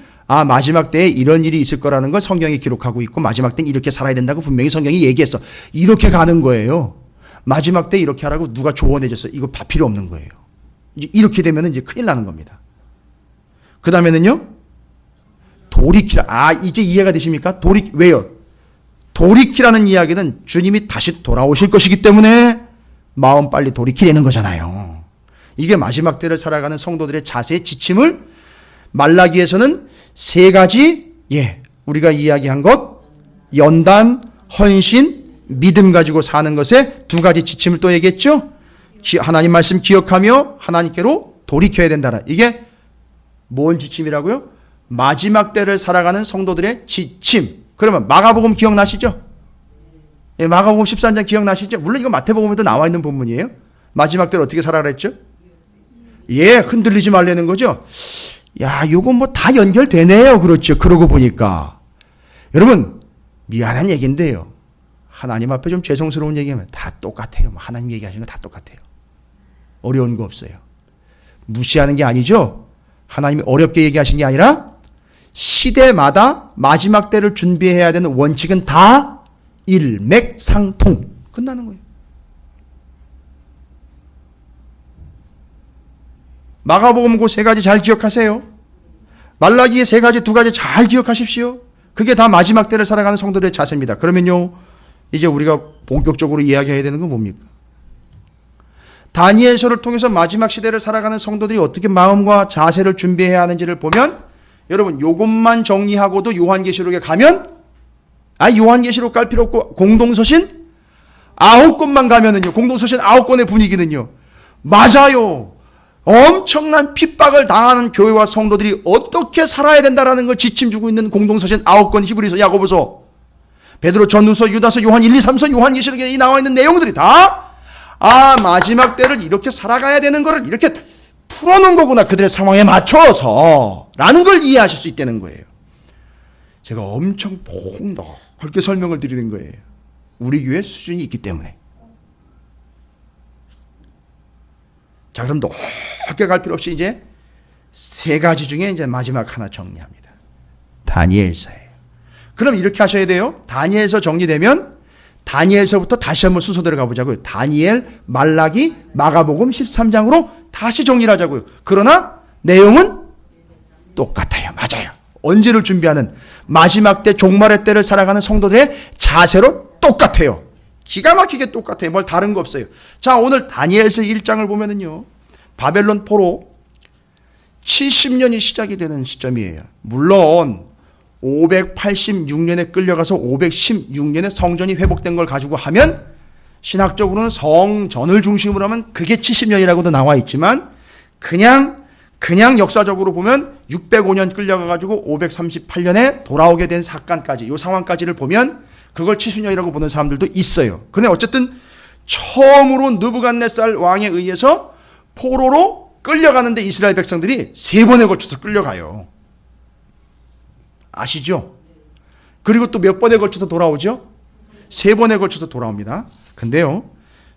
마지막 때에 이런 일이 있을 거라는 걸 성경이 기록하고 있고 마지막 때는 이렇게 살아야 된다고 분명히 성경이 얘기했어. 이렇게 가는 거예요. 마지막 때 이렇게 하라고 누가 조언해 줬어. 이거 다 필요 없는 거예요. 이렇게 되면 이제 큰일 나는 겁니다. 그 다음에는요. 돌이키라. 이제 이해가 되십니까? 왜요? 돌이키라는 이야기는 주님이 다시 돌아오실 것이기 때문에 마음 빨리 돌이키려는 거잖아요. 이게 마지막 때를 살아가는 성도들의 자세의 지침을 말라기에서는 세 가지, 우리가 이야기한 것, 연단, 헌신, 믿음 가지고 사는 것에 두 가지 지침을 또 얘기했죠? 하나님 말씀 기억하며 하나님께로 돌이켜야 된다라. 이게 뭔 지침이라고요? 마지막 때를 살아가는 성도들의 지침. 그러면 마가복음 기억나시죠? 마가복음 13장 기억나시죠? 물론 이거 마태복음에도 나와 있는 본문이에요. 마지막 때를 어떻게 살아라 했죠? 흔들리지 말라는 거죠? 요건 뭐 다 연결되네요. 그렇죠. 그러고 보니까. 여러분, 미안한 얘기인데요. 하나님 앞에 좀 죄송스러운 얘기하면 다 똑같아요. 하나님 얘기하시는 거 다 똑같아요. 어려운 거 없어요. 무시하는 게 아니죠. 하나님이 어렵게 얘기하신 게 아니라 시대마다 마지막 때를 준비해야 되는 원칙은 다 일맥상통. 끝나는 거예요. 마가복음 그 세 가지 잘 기억하세요. 말라기의 세 가지, 두 가지 잘 기억하십시오. 그게 다 마지막 때를 살아가는 성도들의 자세입니다. 그러면요, 이제 우리가 본격적으로 이야기해야 되는 건 뭡니까? 다니엘서를 통해서 마지막 시대를 살아가는 성도들이 어떻게 마음과 자세를 준비해야 하는지를 보면 여러분 요것만 정리하고도 요한계시록에 가면 요한계시록 갈 필요 없고 공동서신 9권만 가면은요. 공동서신 9권의 분위기는요. 맞아요. 엄청난 핍박을 당하는 교회와 성도들이 어떻게 살아야 된다라는 걸 지침 주고 있는 공동서신 9권 히브리서, 야고보서, 베드로 전후서, 유다서, 요한 1, 2, 3서, 요한계시록에 나와 있는 내용들이 다 마지막 때를 이렇게 살아가야 되는 거를 이렇게 풀어놓은 거구나. 그들의 상황에 맞춰서 라는 걸 이해하실 수 있다는 거예요. 제가 엄청 폭넓게 설명을 드리는 거예요. 우리 교회 수준이 있기 때문에. 자, 그럼 넓게 갈 필요 없이 이제 세 가지 중에 이제 마지막 하나 정리합니다. 다니엘서예요. 그럼 이렇게 하셔야 돼요. 다니엘서 정리되면 다니엘서부터 다시 한번 순서대로 가보자고요. 다니엘, 말라기, 마가복음 13장으로 다시 정리를 하자고요. 그러나 내용은 똑같아요. 맞아요. 언제를 준비하는 마지막 때 종말의 때를 살아가는 성도들의 자세로 똑같아요. 기가 막히게 똑같아요. 뭘 다른 거 없어요. 자, 오늘 다니엘서 1장을 보면은요. 바벨론 포로 70년이 시작이 되는 시점이에요. 물론 586년에 끌려가서 516년에 성전이 회복된 걸 가지고 하면 신학적으로는 성전을 중심으로 하면 그게 70년이라고도 나와 있지만 그냥 역사적으로 보면 605년 끌려가가지고 538년에 돌아오게 된 사건까지 이 상황까지를 보면 그걸 70년이라고 보는 사람들도 있어요. 그런데 어쨌든 처음으로 느부갓네살 왕에 의해서 포로로 끌려가는데 이스라엘 백성들이 3번에 걸쳐서 끌려가요. 아시죠? 그리고 또 몇 번에 걸쳐서 돌아오죠? 3번에 걸쳐서 돌아옵니다. 근데요,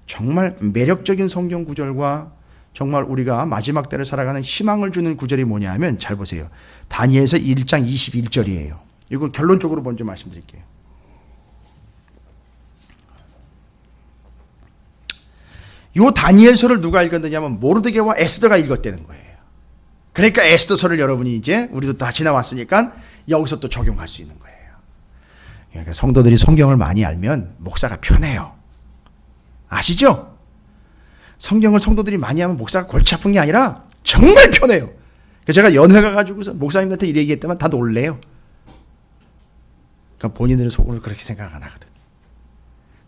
정말 매력적인 성경 구절과 정말 우리가 마지막 때를 살아가는 희망을 주는 구절이 뭐냐 하면 잘 보세요. 다니엘서 1장 21절이에요. 이거 결론적으로 먼저 말씀드릴게요. 요 다니엘서를 누가 읽었느냐면 모르드게와 에스더가 읽었다는 거예요. 그러니까 에스더서를 여러분이 이제 우리도 다 지나왔으니까 여기서 또 적용할 수 있는 거예요. 그러니까 성도들이 성경을 많이 알면 목사가 편해요. 아시죠? 성경을 성도들이 많이 하면 목사가 골치 아픈 게 아니라 정말 편해요. 제가 연회 가가지고서 목사님한테 이래 얘기했다면 다 놀래요. 그러니까 본인들은 속으로 그렇게 생각 안 하거든.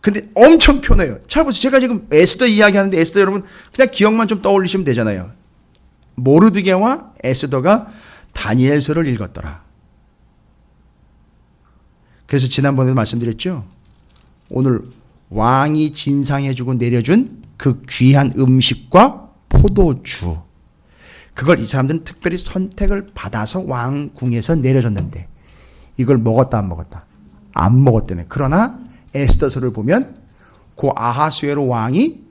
근데 엄청 편해요. 잘 보세요. 제가 지금 에스더 이야기하는데 에스더 여러분 그냥 기억만 좀 떠올리시면 되잖아요. 모르드게와 에스더가 다니엘서를 읽었더라. 그래서 지난번에도 말씀드렸죠. 오늘 왕이 진상해주고 내려준 그 귀한 음식과 포도주, 그걸 이 사람들은 특별히 선택을 받아서 왕궁에서 내려줬는데 이걸 먹었다 안 먹었다? 안 먹었다며. 그러나 에스더서를 보면 그 아하수에로 왕이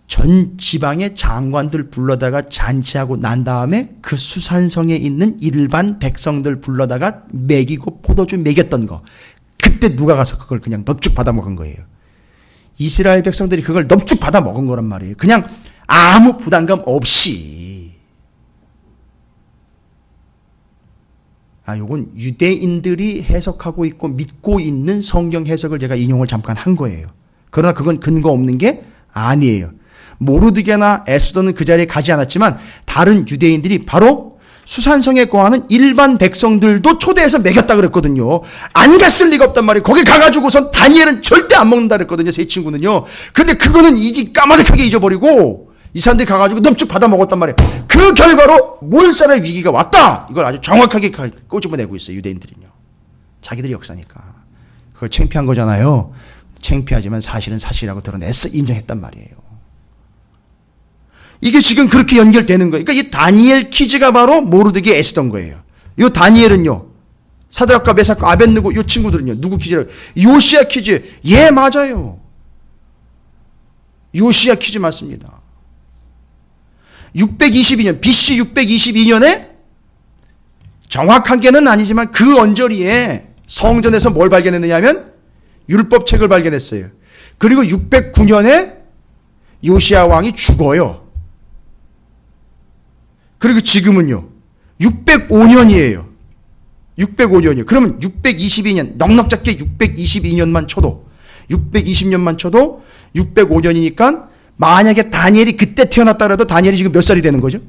전 지방의 장관들 불러다가 잔치하고 난 다음에 그 수산성에 있는 일반 백성들 불러다가 먹이고 포도주 먹였던 거, 그때 누가 가서 그걸 그냥 넙죽 받아 먹은 거예요. 이스라엘 백성들이 그걸 넙죽 받아 먹은 거란 말이에요. 그냥 아무 부담감 없이. 요건 유대인들이 해석하고 있고 믿고 있는 성경 해석을 제가 인용을 잠깐 한 거예요. 그러나 그건 근거 없는 게 아니에요. 모르드게나 에스더는 그 자리에 가지 않았지만 다른 유대인들이 바로 수산성에 거하는 일반 백성들도 초대해서 먹였다 그랬거든요. 안 갔을 리가 없단 말이에요. 거기 가가지고선 다니엘은 절대 안 먹는다 그랬거든요. 세 친구는요. 근데 그거는 까마득하게 잊어버리고 이 사람들이 가가지고 넙죽 받아 먹었단 말이에요. 그 결과로 몰살의 위기가 왔다. 이걸 아주 정확하게 꼬집어내고 있어요. 유대인들은요. 자기들이 역사니까. 그걸 창피한 거잖아요. 창피하지만 사실은 사실이라고 드러내서 인정했단 말이에요. 이게 지금 그렇게 연결되는 거예요. 그러니까 이 다니엘 퀴즈가 바로 모르드게 에스더인 거예요. 이 다니엘은요, 사드락과 메삭과 아벳느고 이 친구들은요, 누구 퀴즈라고? 요시야 퀴즈. 예, 맞아요. 요시야 퀴즈 맞습니다. 622년, BC 622년에 정확한 게는 아니지만 그 언저리에 성전에서 뭘 발견했느냐 하면 율법책을 발견했어요. 그리고 609년에 요시야 왕이 죽어요. 그리고 지금은요, 605년이에요. 605년이요. 그러면 622년, 넉넉 잡게 622년만 쳐도 620년만 쳐도 605년이니까 만약에 다니엘이 그때 태어났다 그래도 다니엘이 지금 몇 살이 되는 거죠?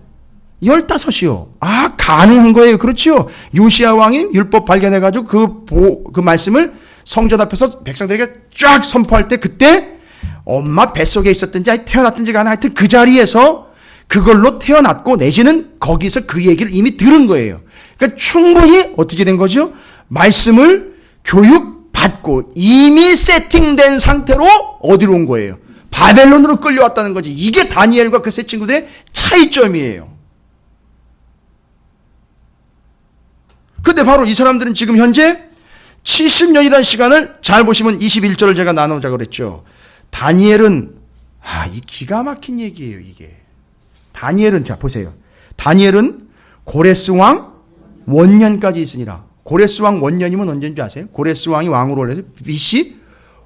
15이요. 아, 가능한 거예요. 그렇죠? 요시야 왕이 율법 발견해가지고 그 말씀을 성전 앞에서 백성들에게 쫙 선포할 때 그때 엄마 뱃속에 있었든지 아니 태어났든지 간에 하여튼 그 자리에서 그걸로 태어났고 내지는 거기서 그 얘기를 이미 들은 거예요. 그러니까 충분히 어떻게 된 거죠? 말씀을 교육받고 이미 세팅된 상태로 어디로 온 거예요? 바벨론으로 끌려왔다는 거지. 이게 다니엘과 그 세 친구들의 차이점이에요. 근데 바로 이 사람들은 지금 현재 70년이라는 시간을 잘 보시면 21절을 제가 나누자 그랬죠. 다니엘은 이 기가 막힌 얘기예요, 이게. 다니엘은 자 보세요. 다니엘은 고레스 왕 원년까지 있으니라. 고레스 왕 원년이면 언제인지 아세요? 고레스 왕이 왕으로 올라서 BC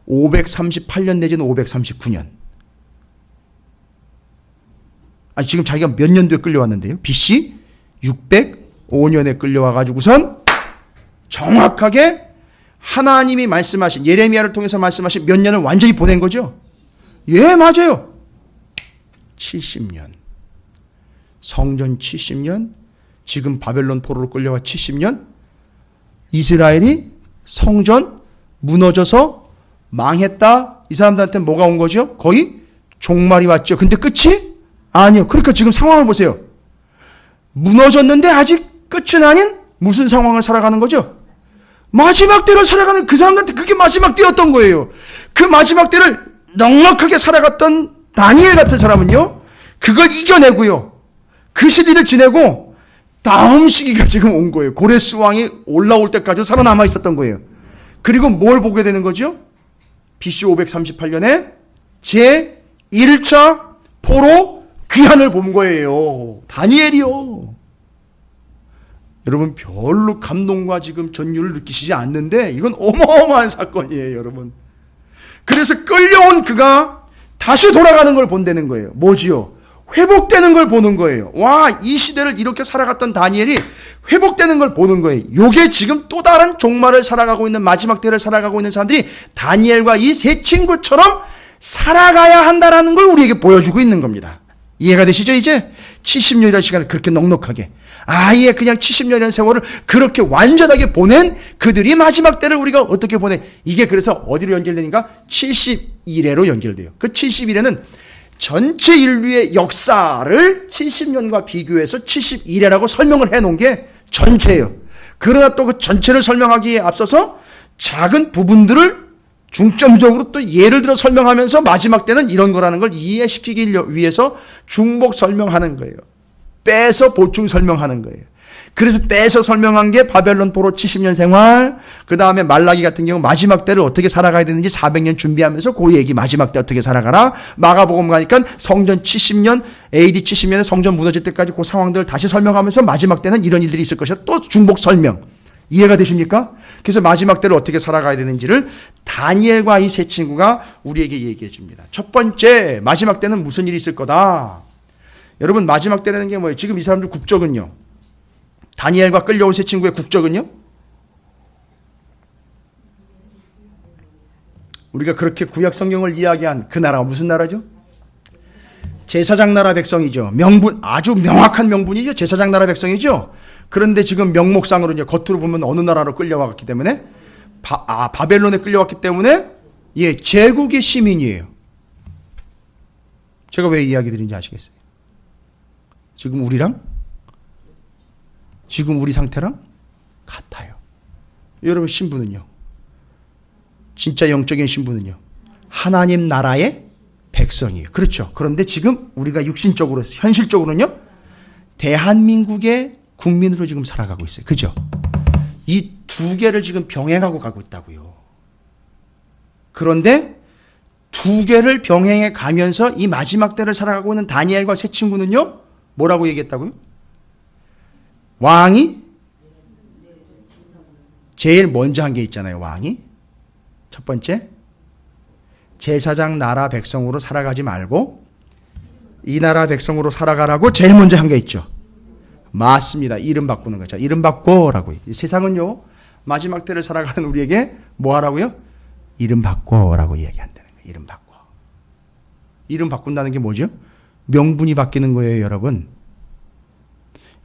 538년 내지는 539년. 지금 자기가 몇 년도에 끌려왔는데요? BC 605년에 끌려와가지고선 정확하게 하나님이 말씀하신 예레미야를 통해서 말씀하신 몇 년을 완전히 보낸 거죠? 예, 맞아요. 70년. 성전 70년, 지금 바벨론 포로로 끌려와 70년, 이스라엘이 성전 무너져서 망했다. 이 사람들한테 뭐가 온 거죠? 거의 종말이 왔죠. 근데 끝이? 아니요. 그러니까 지금 상황을 보세요. 무너졌는데 아직 끝은 아닌 무슨 상황을 살아가는 거죠? 마지막 때를 살아가는 그 사람들한테 그게 마지막 때였던 거예요. 그 마지막 때를 넉넉하게 살아갔던 다니엘 같은 사람은요, 그걸 이겨내고요. 그 시기를 지내고 다음 시기가 지금 온 거예요. 고레스 왕이 올라올 때까지 살아남아 있었던 거예요. 그리고 뭘 보게 되는 거죠? BC 538년에 제 1차 포로 귀환을 본 거예요. 다니엘이요. 여러분 별로 감동과 지금 전율을 느끼시지 않는데 이건 어마어마한 사건이에요, 여러분. 그래서 끌려온 그가 다시 돌아가는 걸 본다는 거예요. 뭐지요? 회복되는 걸 보는 거예요. 와, 이 시대를 이렇게 살아갔던 다니엘이 회복되는 걸 보는 거예요. 요게 지금 또 다른 종말을 살아가고 있는 마지막 때를 살아가고 있는 사람들이 다니엘과 이 세 친구처럼 살아가야 한다라는 걸 우리에게 보여주고 있는 겁니다. 이해가 되시죠? 이제 70년이라는 시간을 그렇게 넉넉하게 아예 그냥 70년이라는 세월을 그렇게 완전하게 보낸 그들이 마지막 때를 우리가 어떻게 보내? 이게 그래서 어디로 연결되는가? 71회로 연결돼요. 그 71회는 전체 인류의 역사를 70년과 비교해서 71회라고 설명을 해놓은 게 전체예요. 그러나 또 그 전체를 설명하기에 앞서서 작은 부분들을 중점적으로 또 예를 들어 설명하면서 마지막 때는 이런 거라는 걸 이해시키기 위해서 중복 설명하는 거예요. 빼서 보충 설명하는 거예요. 그래서 빼서 설명한 게 바벨론 포로 70년 생활, 그 다음에 말라기 같은 경우 마지막 때를 어떻게 살아가야 되는지 400년 준비하면서 그 얘기 마지막 때 어떻게 살아가라. 마가복음 가니까 성전 70년, AD 70년에 성전 무너질 때까지 그 상황들을 다시 설명하면서 마지막 때는 이런 일들이 있을 것이다. 또 중복 설명. 이해가 되십니까? 그래서 마지막 때를 어떻게 살아가야 되는지를 다니엘과 이 세 친구가 우리에게 얘기해 줍니다. 첫 번째, 마지막 때는 무슨 일이 있을 거다. 여러분, 마지막 때라는 게 뭐예요? 지금 이 사람들 국적은요? 다니엘과 끌려온 세 친구의 국적은요? 우리가 그렇게 구약 성경을 이야기한 그 나라가 무슨 나라죠? 제사장 나라 백성이죠. 명분, 아주 명확한 명분이죠. 제사장 나라 백성이죠. 그런데 지금 명목상으로는 겉으로 보면 어느 나라로 끌려왔기 때문에 바벨론에 끌려왔기 때문에 제국의 시민이에요. 제가 왜 이야기 드린지 아시겠어요? 지금 우리 상태랑 같아요. 여러분 신분은요? 진짜 영적인 신분은요? 하나님 나라의 백성이에요. 그렇죠. 그런데 지금 우리가 육신적으로, 현실적으로는요? 대한민국의 국민으로 지금 살아가고 있어요. 그죠? 이 두 개를 지금 병행하고 가고 있다고요. 그런데 두 개를 병행해 가면서 이 마지막 때를 살아가고 있는 다니엘과 세 친구는요? 뭐라고 얘기했다고요? 왕이 제일 먼저 한 게 있잖아요. 왕이 첫 번째, 제사장 나라 백성으로 살아가지 말고 이 나라 백성으로 살아가라고 제일 먼저 한 게 있죠. 맞습니다. 이름 바꾸는 거죠. 이름 바꿔라고요. 세상은요, 마지막 때를 살아가는 우리에게 뭐 하라고요? 이름 바꿔라고 이야기한다는 거예요. 이름 바꿔. 이름 바꾼다는 게 뭐죠? 명분이 바뀌는 거예요, 여러분.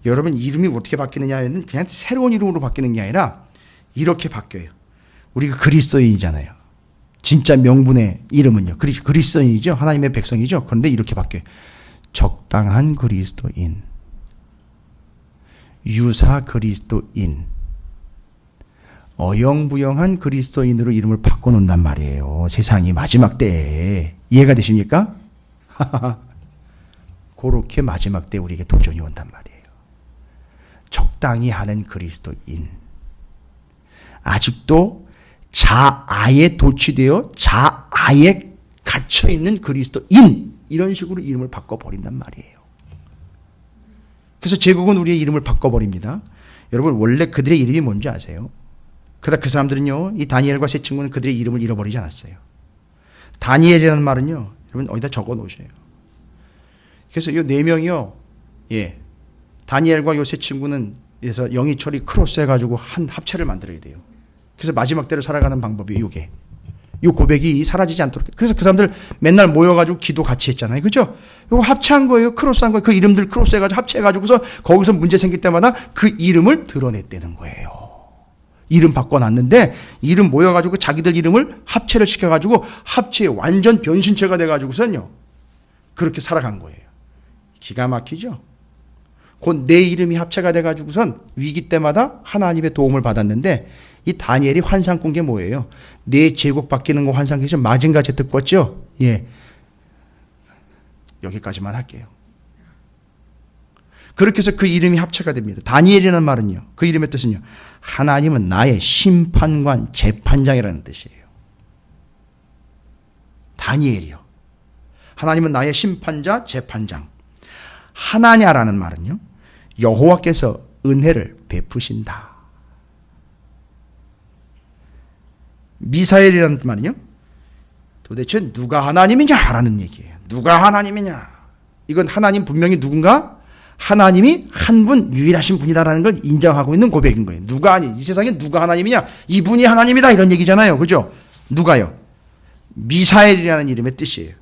여러분 이름이 어떻게 바뀌느냐는 그냥 새로운 이름으로 바뀌는 게 아니라 이렇게 바뀌어요. 우리가 그리스도인이잖아요. 진짜 명분의 이름은요. 그리스도인이죠. 하나님의 백성이죠. 그런데 이렇게 바뀌어요. 적당한 그리스도인, 유사 그리스도인, 어영부영한 그리스도인으로 이름을 바꿔놓는단 말이에요. 세상이 마지막 때에. 이해가 되십니까? 그렇게 마지막 때 우리에게 도전이 온단 말이에요. 적당히 하는 그리스도인. 아직도 자아에 도취되어 자아에 갇혀있는 그리스도인. 이런 식으로 이름을 바꿔버린단 말이에요. 그래서 제국은 우리의 이름을 바꿔버립니다. 여러분 원래 그들의 이름이 뭔지 아세요? 그러다 그 사람들은요, 이 다니엘과 세 친구는 그들의 이름을 잃어버리지 않았어요. 다니엘이라는 말은요, 여러분 어디다 적어 놓으세요. 그래서 이 네 명이요, 예, 다니엘과 요 세 친구는 그래서 영이철이 크로스 해가지고 한 합체를 만들어야 돼요. 그래서 마지막 때를 살아가는 방법이 요게. 요 고백이 사라지지 않도록. 그래서 그 사람들 맨날 모여가지고 기도 같이 했잖아요. 그죠? 이거 합체한 거예요. 크로스한 거예요. 그 이름들 크로스 해가지고 합체해가지고서 거기서 문제 생길 때마다 그 이름을 드러냈다는 거예요. 이름 바꿔놨는데 이름 모여가지고 자기들 이름을 합체를 시켜가지고 합체의 완전 변신체가 돼가지고선요. 그렇게 살아간 거예요. 기가 막히죠? 곧 내 이름이 합체가 돼가지고선 위기 때마다 하나님의 도움을 받았는데 이 다니엘이 환상 꾼 게 뭐예요? 내 제국 바뀌는 거 환상 계시죠? 마징가 제트 꿨죠? 예. 여기까지만 할게요. 그렇게 해서 그 이름이 합체가 됩니다. 다니엘이라는 말은요. 그 이름의 뜻은요. 하나님은 나의 심판관, 재판장이라는 뜻이에요. 다니엘이요. 하나님은 나의 심판자, 재판장. 하나냐라는 말은요. 여호와께서 은혜를 베푸신다. 미사엘이라는 말은요. 도대체 누가 하나님이냐라는 얘기예요. 누가 하나님이냐. 이건 하나님 분명히 누군가? 하나님이 한 분 유일하신 분이다라는 걸 인정하고 있는 고백인 거예요. 누가 아니, 이 세상에 누가 하나님이냐? 이분이 하나님이다 이런 얘기잖아요. 그죠? 누가요? 미사엘이라는 이름의 뜻이에요.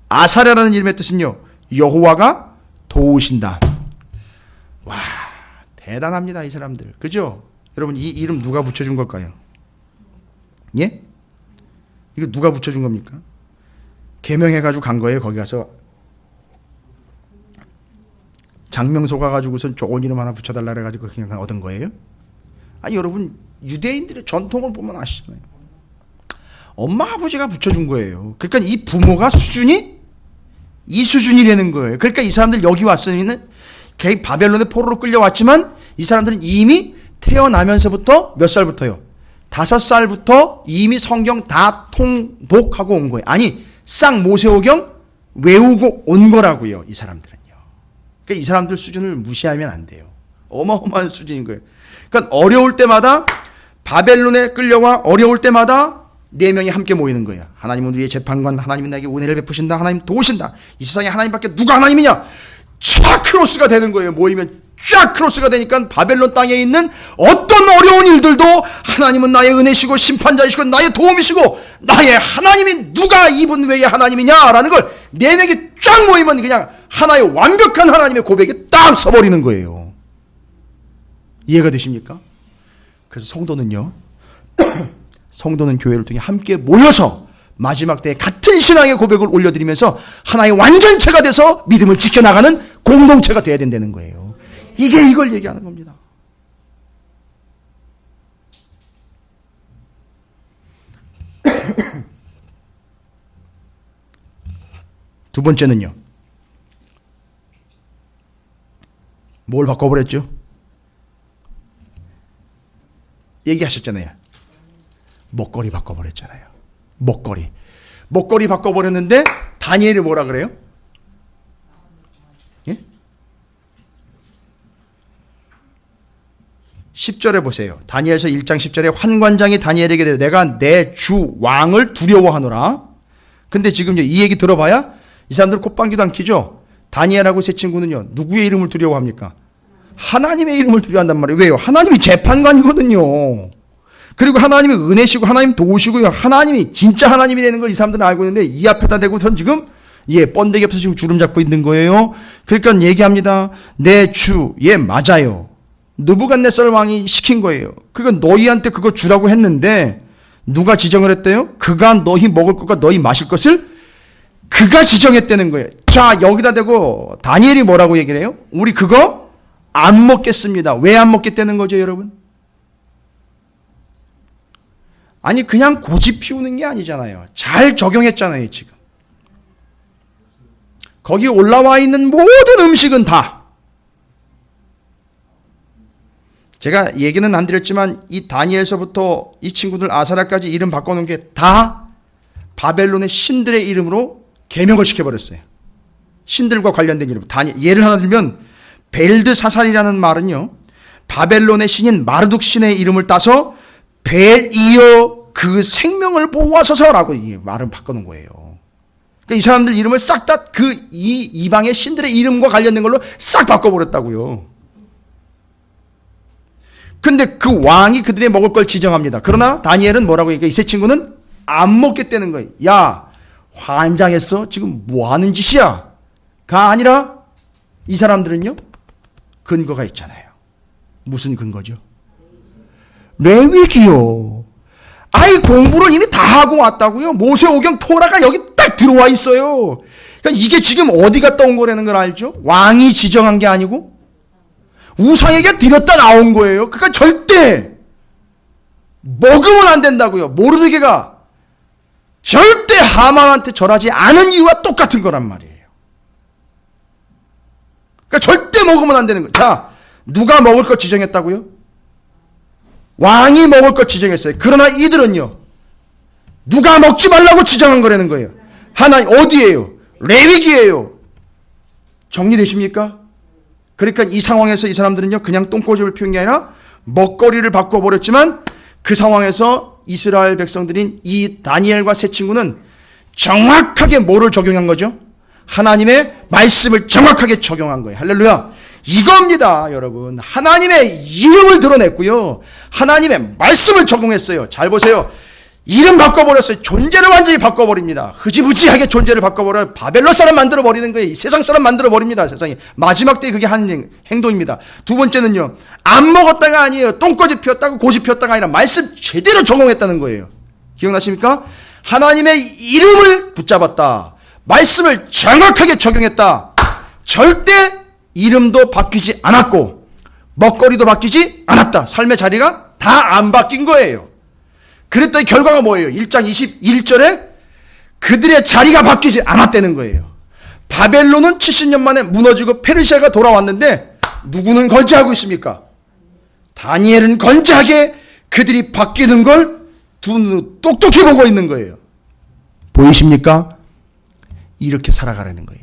아사랴라는 이름의 뜻은요. 여호와가 도우신다. 와, 대단합니다, 이 사람들. 그죠? 여러분 이 이름 누가 붙여준 걸까요? 예? 이거 누가 붙여준 겁니까? 개명해가지고 간 거예요. 거기 가서 장명소 가가지고선 좋은 이름 하나 붙여달라 그래가지고 그냥 얻은 거예요? 아니 여러분 유대인들의 전통을 보면 아시잖아요. 엄마 아버지가 붙여준 거예요. 그러니까 이 부모가 수준이 이 수준이라는 거예요. 그러니까 이 사람들 여기 왔으면은 바벨론의 포로로 끌려왔지만 이 사람들은 이미 태어나면서부터 몇 살부터요? 5살부터 이미 성경 다 통독하고 온 거예요. 아니 쌍모세오경 외우고 온 거라고요. 이 사람들은요. 그러니까 이 사람들 수준을 무시하면 안 돼요. 어마어마한 수준인 거예요. 그러니까 어려울 때마다 바벨론에 끌려와 어려울 때마다 네 명이 함께 모이는 거예요. 하나님은 우리의 재판관, 하나님은 나에게 은혜를 베푸신다, 하나님 도우신다. 이 세상에 하나님밖에 누가 하나님이냐? 쫙 크로스가 되는 거예요. 모이면 쫙 크로스가 되니까 바벨론 땅에 있는 어떤 어려운 일들도 하나님은 나의 은혜시고 심판자이시고 나의 도움이시고 나의 하나님이 누가 이분 외에 하나님이냐라는 걸 네 명이 쫙 모이면 그냥 하나의 완벽한 하나님의 고백이 딱 서버리는 거예요. 이해가 되십니까? 그래서 성도는요. 성도는 교회를 통해 함께 모여서 마지막 때에 같은 신앙의 고백을 올려드리면서 하나의 완전체가 돼서 믿음을 지켜나가는 공동체가 돼야 된다는 거예요. 이게 이걸 얘기하는 겁니다. 두 번째는요. 뭘 바꿔버렸죠? 얘기하셨잖아요. 먹거리 바꿔버렸잖아요. 먹거리 바꿔버렸는데 다니엘이 뭐라 그래요? 예? 10절에 보세요. 다니엘서 1장 10절에 환관장이 다니엘에게 대해 내가 내 주 왕을 두려워하노라. 근데 지금 이 얘기 들어봐야 이 사람들 콧방귀도 안 키죠? 다니엘하고 세 친구는요. 누구의 이름을 두려워합니까? 하나님의 이름을 두려워한단 말이에요. 왜요? 하나님이 재판관이거든요. 그리고 하나님이 은혜시고 하나님 도우시고요. 하나님이 진짜 하나님이 되는 걸 이 사람들은 알고 있는데 이 앞에다 대고선 지금 번데기 앞에서 지금 주름 잡고 있는 거예요. 그러니까 얘기합니다. 내 주, 맞아요. 느부갓네살 왕이 시킨 거예요. 그거 너희한테 그거 주라고 했는데 누가 지정을 했대요? 그가 너희 먹을 것과 너희 마실 것을 그가 지정했다는 거예요. 자, 여기다 대고 다니엘이 뭐라고 얘기를 해요? 우리 그거 안 먹겠습니다. 왜 안 먹겠다는 거죠, 여러분? 아니, 그냥 고집 피우는 게 아니잖아요. 잘 적용했잖아요, 지금. 거기 올라와 있는 모든 음식은 다. 제가 얘기는 안 드렸지만 이 다니엘서부터 이 친구들 아사랴까지 이름 바꿔놓은 게 다 바벨론의 신들의 이름으로 개명을 시켜버렸어요. 신들과 관련된 이름. 예를 하나 들면 벨드사살이라는 말은요, 바벨론의 신인 마르둑 신의 이름을 따서 벨이여 그 생명을 보호하소서라고 이 말을 바꿔놓은 거예요. 그러니까 이 사람들 이름을 싹 다 이 이방의 신들의 이름과 관련된 걸로 싹 바꿔버렸다고요. 근데 그 왕이 그들의 먹을 걸 지정합니다. 그러나 다니엘은 뭐라고 얘기해? 이 세 친구는 안 먹겠다는 거예요. 야, 환장했어? 지금 뭐 하는 짓이야? 가 아니라 이 사람들은요, 근거가 있잖아요. 무슨 근거죠? 레위기요. 아이, 공부를 이미 다 하고 왔다고요. 모세오경 토라가 여기 딱 들어와 있어요. 그러니까 이게 지금 어디 갔다 온 거라는 걸 알죠? 왕이 지정한 게 아니고 우상에게 드렸다 나온 거예요. 그러니까 절대 먹으면 안 된다고요. 모르드게가 절대 하만한테 절하지 않은 이유와 똑같은 거란 말이에요. 그러니까 절대 먹으면 안 되는 거예요. 자, 누가 먹을 것 지정했다고요? 왕이 먹을 것 지정했어요. 그러나 이들은요, 누가 먹지 말라고 지정한 거라는 거예요. 하나님 어디예요? 레위기예요. 정리되십니까? 그러니까 이 상황에서 이 사람들은요, 그냥 똥꼬집을 피운 게 아니라 먹거리를 바꿔버렸지만 그 상황에서 이스라엘 백성들인 이 다니엘과 세 친구는 정확하게 뭐를 적용한 거죠? 하나님의 말씀을 정확하게 적용한 거예요. 할렐루야. 이겁니다, 여러분. 하나님의 이름을 드러냈고요, 하나님의 말씀을 적용했어요. 잘 보세요. 이름 바꿔버렸어요. 존재를 완전히 바꿔버립니다. 흐지부지하게 존재를 바꿔버려요. 바벨론 사람 만들어버리는 거예요. 세상 사람 만들어버립니다. 세상에. 마지막 때에 그게 하는 행동입니다. 두 번째는요, 안 먹었다가 아니에요. 똥꼬집 피웠다고 고집 피웠다가 아니라 말씀 제대로 적용했다는 거예요. 기억나십니까? 하나님의 이름을 붙잡았다. 말씀을 정확하게 적용했다. 절대 이름도 바뀌지 않았고 먹거리도 바뀌지 않았다. 삶의 자리가 다 안 바뀐 거예요. 그랬더니 결과가 뭐예요? 1장 21절에 그들의 자리가 바뀌지 않았다는 거예요. 바벨론은 70년 만에 무너지고 페르시아가 돌아왔는데 누구는 건재하고 있습니까? 다니엘은 건재하게 그들이 바뀌는 걸 두 눈 똑똑히 보고 있는 거예요. 보이십니까? 이렇게 살아가라는 거예요.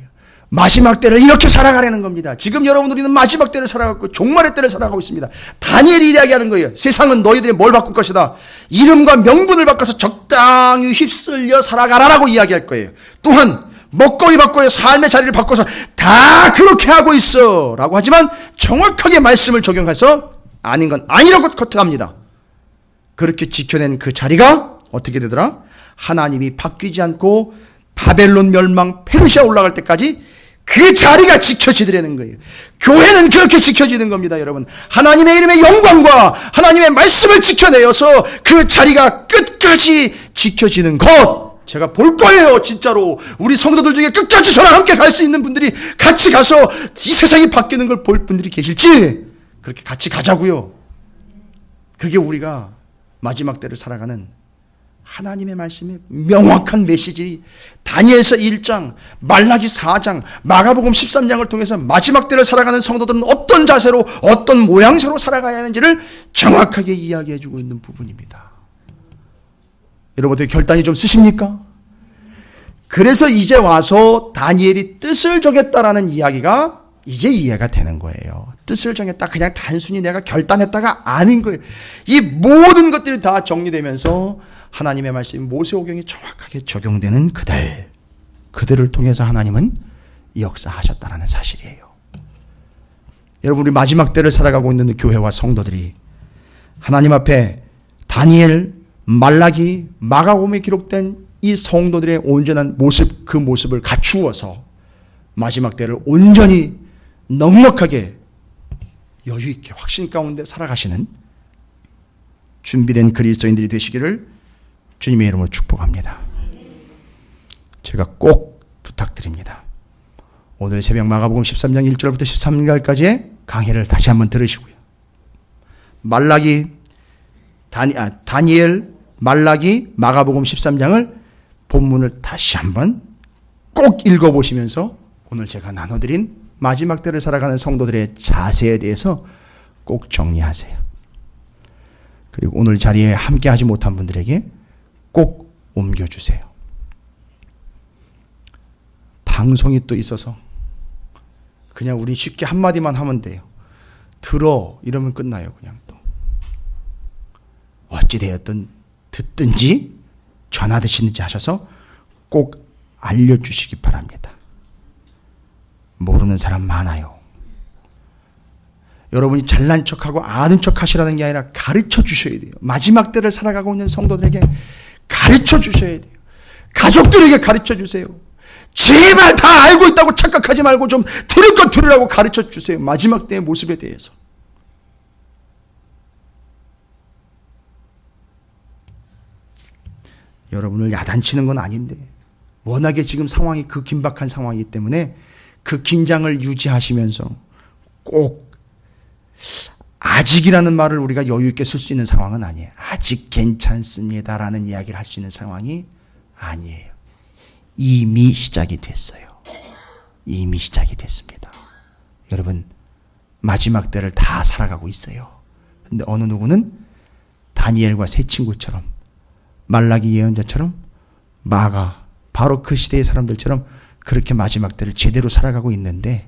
마지막 때를 이렇게 살아가라는 겁니다. 지금 여러분, 우리는 마지막 때를 살아가고 종말의 때를 살아가고 있습니다. 다니엘이 이야기하는 거예요. 세상은 너희들이 뭘 바꿀 것이다. 이름과 명분을 바꿔서 적당히 휩쓸려 살아가라라고 이야기할 거예요. 또한 먹거리 바꿔요, 삶의 자리를 바꿔서 다 그렇게 하고 있어 라고 하지만 정확하게 말씀을 적용해서 아닌 건 아니라고 커트합니다. 그렇게 지켜낸 그 자리가 어떻게 되더라? 하나님이 바뀌지 않고 바벨론 멸망, 페르시아 올라갈 때까지 그 자리가 지켜지더라는 거예요. 교회는 그렇게 지켜지는 겁니다, 여러분. 하나님의 이름의 영광과 하나님의 말씀을 지켜내어서 그 자리가 끝까지 지켜지는 것, 제가 볼 거예요, 진짜로. 우리 성도들 중에 끝까지 저랑 함께 갈 수 있는 분들이 같이 가서 이 세상이 바뀌는 걸 볼 분들이 계실지, 그렇게 같이 가자고요. 그게 우리가 마지막 때를 살아가는 하나님의 말씀의 명확한 메시지, 다니엘서 1장, 말라기 4장, 마가복음 13장을 통해서 마지막 때를 살아가는 성도들은 어떤 자세로, 어떤 모양새로 살아가야 하는지를 정확하게 이야기해주고 있는 부분입니다. 여러분들 결단이 좀 쓰십니까? 그래서 이제 와서 다니엘이 뜻을 정했다라는 이야기가 이제 이해가 되는 거예요. 뜻을 정했다, 그냥 단순히 내가 결단했다가 아닌 거예요. 이 모든 것들이 다 정리되면서 하나님의 말씀, 모세오경이 정확하게 적용되는 그들을 통해서 하나님은 역사하셨다라는 사실이에요. 여러분, 우리 마지막 때를 살아가고 있는 교회와 성도들이 하나님 앞에 다니엘, 말라기, 마가복음에 기록된 이 성도들의 온전한 모습, 그 모습을 갖추어서 마지막 때를 온전히 넉넉하게 여유 있게 확신 가운데 살아가시는 준비된 그리스도인들이 되시기를 주님의 이름으로 축복합니다. 제가 꼭 부탁드립니다. 오늘 새벽 마가복음 13장 1절부터 13절까지의 강해를 다시 한번 들으시고요. 다니엘, 말라기, 마가복음 13장을 본문을 다시 한번 꼭 읽어보시면서 오늘 제가 나눠드린 마지막 때를 살아가는 성도들의 자세에 대해서 꼭 정리하세요. 그리고 오늘 자리에 함께하지 못한 분들에게 꼭 옮겨주세요. 방송이 또 있어서 그냥 우리 쉽게 한마디만 하면 돼요. 들어 이러면 끝나요. 그냥 또 어찌되었든 듣든지 전화 드시든지 하셔서 꼭 알려주시기 바랍니다. 모르는 사람 많아요. 여러분이 잘난 척하고 아는 척 하시라는 게 아니라 가르쳐 주셔야 돼요. 마지막 때를 살아가고 있는 성도들에게 가르쳐 주셔야 돼요. 가족들에게 가르쳐 주세요. 제발 다 알고 있다고 착각하지 말고 좀 들을 것 들으라고 가르쳐 주세요. 마지막 때의 모습에 대해서. 여러분을 야단치는 건 아닌데 워낙에 지금 상황이 그 긴박한 상황이기 때문에 그 긴장을 유지하시면서 꼭 아직이라는 말을 우리가 여유 있게 쓸 수 있는 상황은 아니에요. 아직 괜찮습니다라는 이야기를 할 수 있는 상황이 아니에요. 이미 시작이 됐어요. 이미 시작이 됐습니다. 여러분 마지막 때를 다 살아가고 있어요. 근데 어느 누구는 다니엘과 세 친구처럼 말라기 예언자처럼 마가 바로 그 시대의 사람들처럼 그렇게 마지막 때를 제대로 살아가고 있는데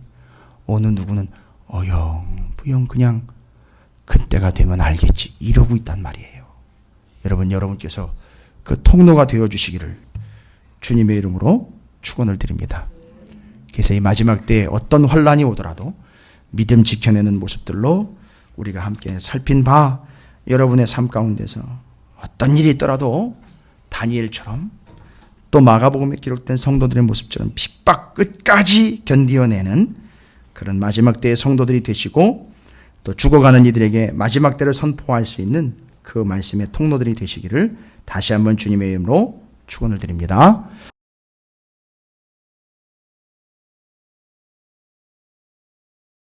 어느 누구는 어영부영 그냥 그때가 되면 알겠지 이러고 있단 말이에요. 여러분께서 그 통로가 되어주시기를 주님의 이름으로 축원을 드립니다. 그래서 이 마지막 때에 어떤 환란이 오더라도 믿음 지켜내는 모습들로 우리가 함께 살핀 바 여러분의 삶 가운데서 어떤 일이 있더라도 다니엘처럼 또 마가복음에 기록된 성도들의 모습처럼 핍박 끝까지 견디어내는 그런 마지막 때의 성도들이 되시고 또 죽어가는 이들에게 마지막 때를 선포할 수 있는 그 말씀의 통로들이 되시기를 다시 한번 주님의 이름으로 축원을 드립니다.